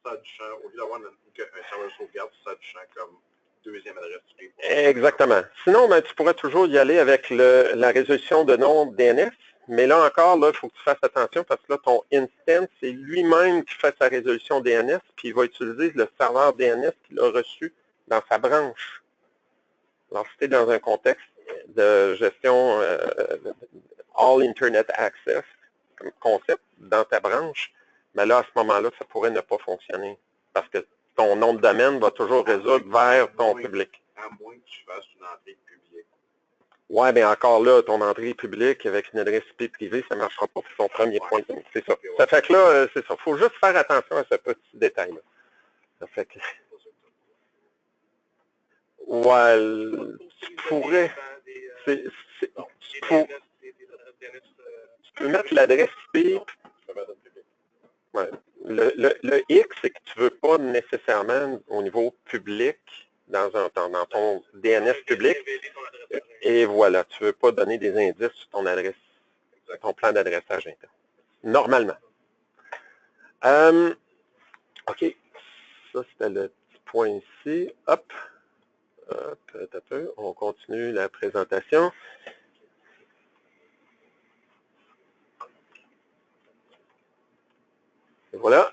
un serveur de sauvegarde, ça du champ comme deuxième adresse IP. Exactement. Sinon, ben, tu pourrais toujours y aller avec la résolution de nom DNS, mais là encore, il faut que tu fasses attention parce que là, ton instance, c'est lui-même qui fait sa résolution DNS, puis il va utiliser le serveur DNS qu'il a reçu dans sa branche. Alors, si tu es dans un contexte de gestion All Internet Access, comme concept, dans ta branche, mais là, à ce moment-là, ça pourrait ne pas fonctionner parce que ton nom de domaine va toujours résoudre vers ton public. À moins que tu fasses une entrée publique. Oui, bien encore là, ton entrée publique avec une adresse IP privée, ça ne marchera pas. C'est son premier point. C'est ça. Ça fait que là, c'est ça. Il faut juste faire attention à ce petit détail-là. Ça fait que... Ouais, tu pourrais... Tu peux mettre l'adresse IP. Ouais. Le X, c'est que tu ne veux pas nécessairement au niveau public, dans ton DNS public. Et voilà, tu ne veux pas donner des indices sur ton adresse, ton plan d'adressage interne. Normalement. OK. Ça, c'était le petit point ici. Hop. Hop, un peu. On continue la présentation. Et voilà.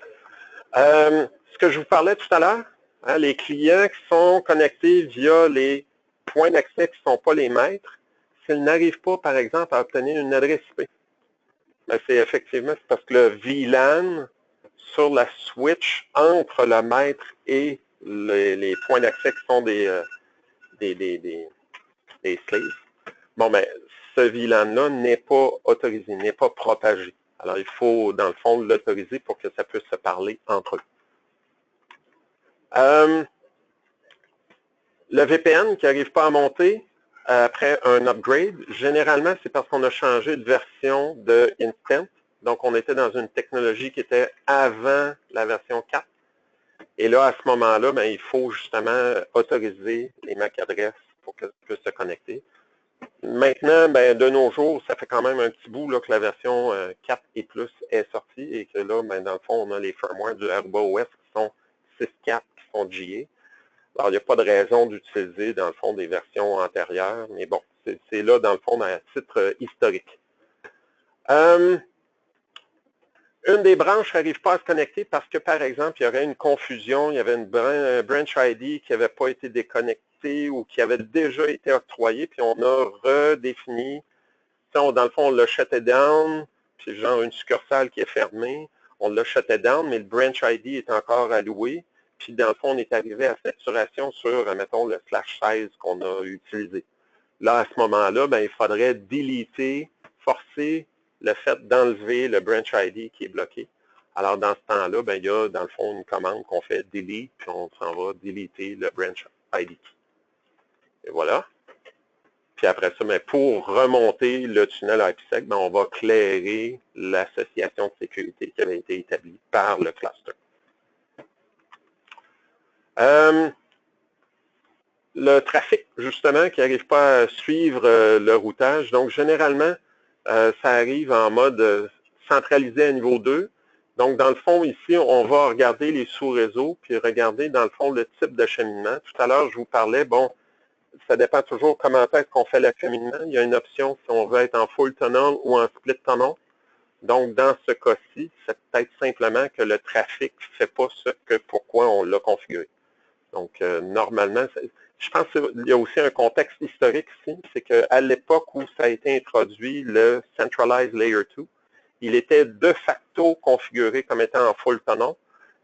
Ce que je vous parlais tout à l'heure, hein, les clients qui sont connectés via les points d'accès qui ne sont pas les maîtres, s'ils n'arrivent pas, par exemple, à obtenir une adresse IP, ben c'est effectivement parce que le VLAN sur la switch entre le maître et les points d'accès qui sont des slaves, bon, ben, ce VLAN-là n'est pas autorisé, n'est pas propagé. Alors, il faut, dans le fond, l'autoriser pour que ça puisse se parler entre eux. Le VPN qui n'arrive pas à monter après un upgrade, généralement, c'est parce qu'on a changé de version de Instant. Donc, on était dans une technologie qui était avant la version 4. Et là, à ce moment-là, ben, il faut justement autoriser les MAC adresses pour qu'elles puissent se connecter. Maintenant, ben, de nos jours, ça fait quand même un petit bout là, que la version 4 et plus est sortie et que là, ben, dans le fond, on a les firmwares du Aruba OS qui sont 6.4 qui sont GA. Alors, il n'y a pas de raison d'utiliser, dans le fond, des versions antérieures, mais bon, c'est là, dans le fond, à titre historique. Une des branches n'arrive pas à se connecter parce que, par exemple, il y aurait une confusion, il y avait une branch ID qui n'avait pas été déconnectée ou qui avait déjà été octroyée, puis on a redéfini. Dans le fond, on l'a shutté down, puis genre une succursale qui est fermée, on l'a shutté down, mais le branch ID est encore alloué. Puis, dans le fond, on est arrivé à saturation sur, mettons, le /16 qu'on a utilisé. Là, à ce moment-là, ben, il faudrait déliter, forcer le fait d'enlever le branch ID qui est bloqué. Alors, dans ce temps-là, ben, il y a, dans le fond, une commande qu'on fait delete, puis on s'en va deleter le branch ID. Et voilà. Puis après ça, ben, pour remonter le tunnel IPsec, ben, on va clairer l'association de sécurité qui avait été établie par le cluster. Le trafic, justement, qui n'arrive pas à suivre le routage. Donc, généralement, ça arrive en mode centralisé à niveau 2. Donc, dans le fond, ici, on va regarder les sous-réseaux, puis regarder, dans le fond, le type d'acheminement. Tout à l'heure, je vous parlais, bon, ça dépend toujours comment est-ce qu'on fait l'acheminement. Il y a une option si on veut être en full tunnel ou en split tunnel. Donc, dans ce cas-ci, c'est peut-être simplement que le trafic ne fait pas ce que pourquoi on l'a configuré. Donc, normalement, je pense qu'il y a aussi un contexte historique ici, c'est qu'à l'époque où ça a été introduit, le Centralized Layer 2, il était de facto configuré comme étant en full tunnel.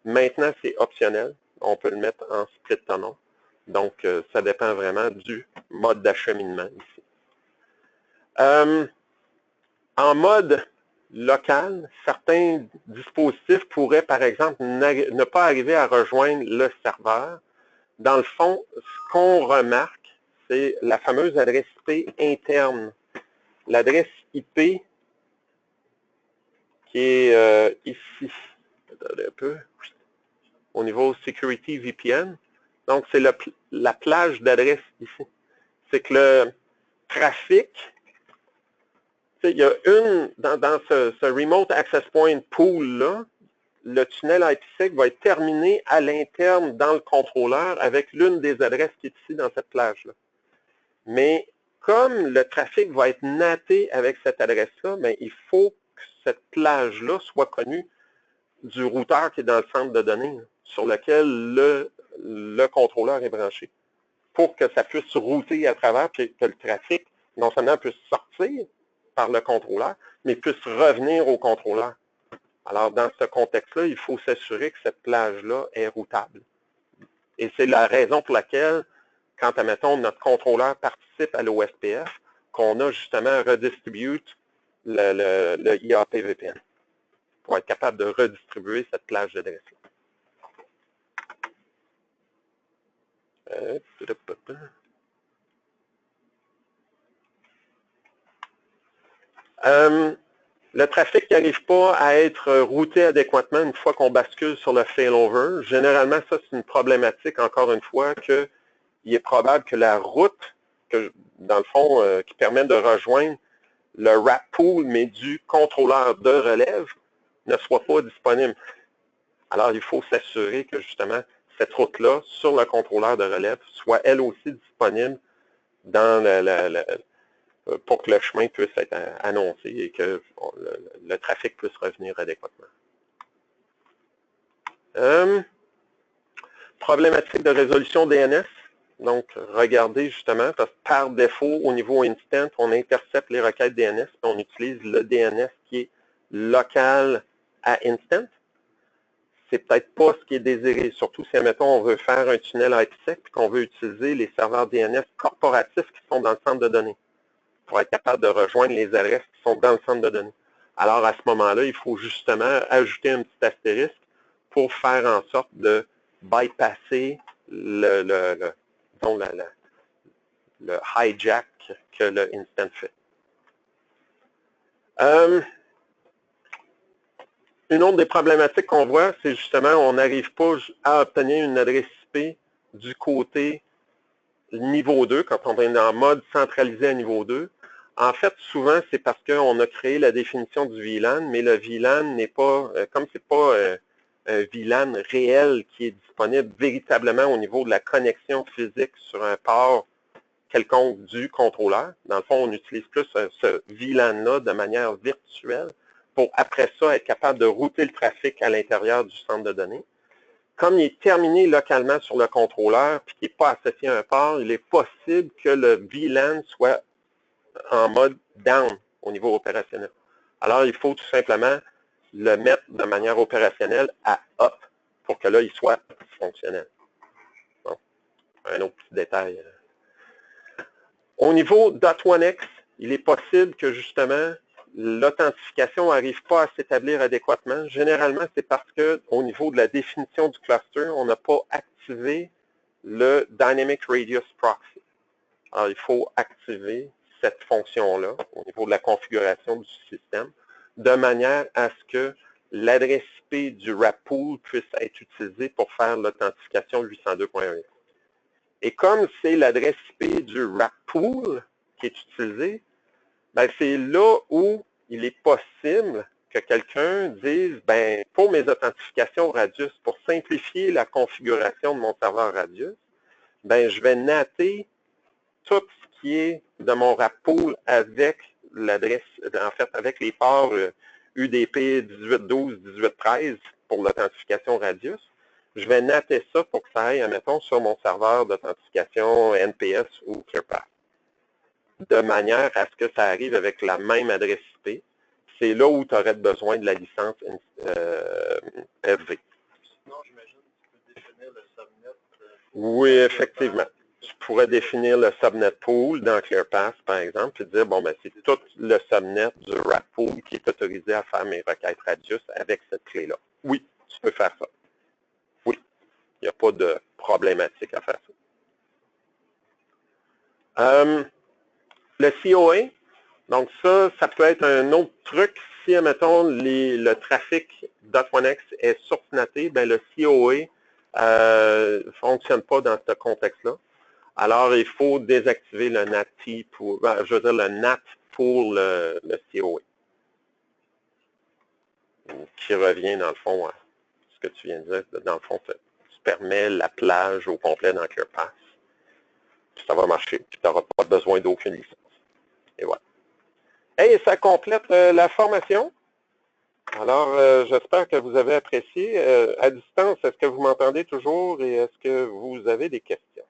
Maintenant, c'est optionnel. On peut le mettre en split tunnel. Donc, ça dépend vraiment du mode d'acheminement ici. En mode local, certains dispositifs pourraient, par exemple, ne pas arriver à rejoindre le serveur. Dans le fond, ce qu'on remarque, c'est la fameuse adresse IP interne. L'adresse IP qui est ici, attendez un peu, au niveau Security VPN. Donc, c'est la plage d'adresse ici. C'est que le trafic, il y a une, dans ce Remote Access Point Pool-là, le tunnel IPsec va être terminé à l'interne dans le contrôleur avec l'une des adresses qui est ici dans cette plage-là. Mais comme le trafic va être naté avec cette adresse-là, bien, il faut que cette plage-là soit connue du routeur qui est dans le centre de données, sur lequel le contrôleur est branché, pour que ça puisse router à travers, puis que le trafic, non seulement puisse sortir par le contrôleur, mais puisse revenir au contrôleur. Alors, dans ce contexte-là, il faut s'assurer que cette plage-là est routable. Et c'est la raison pour laquelle, quand, admettons, notre contrôleur participe à l'OSPF, qu'on a justement redistribué le IAP VPN pour être capable de redistribuer cette plage d'adresse-là. Le trafic n'arrive pas à être routé adéquatement une fois qu'on bascule sur le failover. Généralement, ça, c'est une problématique, encore une fois, qu'il est probable que la route, dans le fond, qui permet de rejoindre le wrap pool, mais du contrôleur de relève, ne soit pas disponible. Alors, il faut s'assurer que, justement, cette route-là, sur le contrôleur de relève, soit elle aussi disponible dans pour que le chemin puisse être annoncé et que le trafic puisse revenir adéquatement. Problématique de résolution DNS. Donc, regardez justement, parce que par défaut, au niveau instant, on intercepte les requêtes DNS, et on utilise le DNS qui est local à instant. C'est peut-être pas ce qui est désiré, surtout si, admettons, on veut faire un tunnel IPsec et qu'on veut utiliser les serveurs DNS corporatifs qui sont dans le centre de données pour être capable de rejoindre les adresses qui sont dans le centre de données. Alors, à ce moment-là, il faut justement ajouter un petit astérisque pour faire en sorte de bypasser le hijack que le instant fait. Une autre des problématiques qu'on voit, c'est justement on n'arrive pas à obtenir une adresse IP du côté niveau 2, quand on est en mode centralisé à niveau 2. En fait, souvent, c'est parce qu'on a créé la définition du VLAN, mais le VLAN n'est pas, comme ce n'est pas un VLAN réel qui est disponible véritablement au niveau de la connexion physique sur un port quelconque du contrôleur. Dans le fond, on utilise plus ce VLAN-là de manière virtuelle pour, après ça, être capable de router le trafic à l'intérieur du centre de données. Comme il est terminé localement sur le contrôleur et qu'il n'est pas associé à un port, il est possible que le VLAN soit en mode down au niveau opérationnel. Alors, il faut tout simplement le mettre de manière opérationnelle à up pour que là, il soit fonctionnel. Bon, un autre petit détail. Au niveau .1x, il est possible que justement, l'authentification n'arrive pas à s'établir adéquatement, généralement, c'est parce qu'au niveau de la définition du cluster, on n'a pas activé le Dynamic Radius Proxy. Alors, il faut activer cette fonction-là au niveau de la configuration du système, de manière à ce que l'adresse IP du wrap pool puisse être utilisée pour faire l'authentification 802.1. Et comme c'est l'adresse IP du wrap pool qui est utilisée, ben c'est là où il est possible que quelqu'un dise, ben pour mes authentifications Radius, pour simplifier la configuration de mon serveur Radius, ben je vais natter tout ce qui est de mon wrap pool avec l'adresse, en fait, avec les ports UDP 1812, 1813 pour l'authentification Radius. Je vais natter ça pour que ça aille, admettons, sur mon serveur d'authentification NPS ou ClearPath, de manière à ce que ça arrive avec la même adresse IP. C'est là où tu aurais besoin de la licence FV. Sinon, j'imagine que tu peux définir le subnet. Oui, effectivement. Tu pourrais définir le subnet pool dans ClearPath, par exemple, et dire, bon, ben, c'est tout le subnet du wrap pool qui est autorisé à faire mes requêtes Radius avec cette clé-là. Oui, tu peux faire ça. Oui, il n'y a pas de problématique à faire ça. Le COA, donc ça peut être un autre truc. Si, admettons, le trafic .1x est source-naté, ben le COA ne fonctionne pas dans ce contexte-là. Alors, il faut désactiver le NAT pour, je veux dire le NAT pour le COA. Qui revient, dans le fond, à ce que tu viens de dire. Dans le fond, tu permets l'appelage au complet dans ClearPath. Puis ça va marcher. Puis tu n'auras pas besoin d'aucune licence. Et voilà. Et ça complète la formation. Alors, j'espère que vous avez apprécié. À distance, est-ce que vous m'entendez toujours et est-ce que vous avez des questions?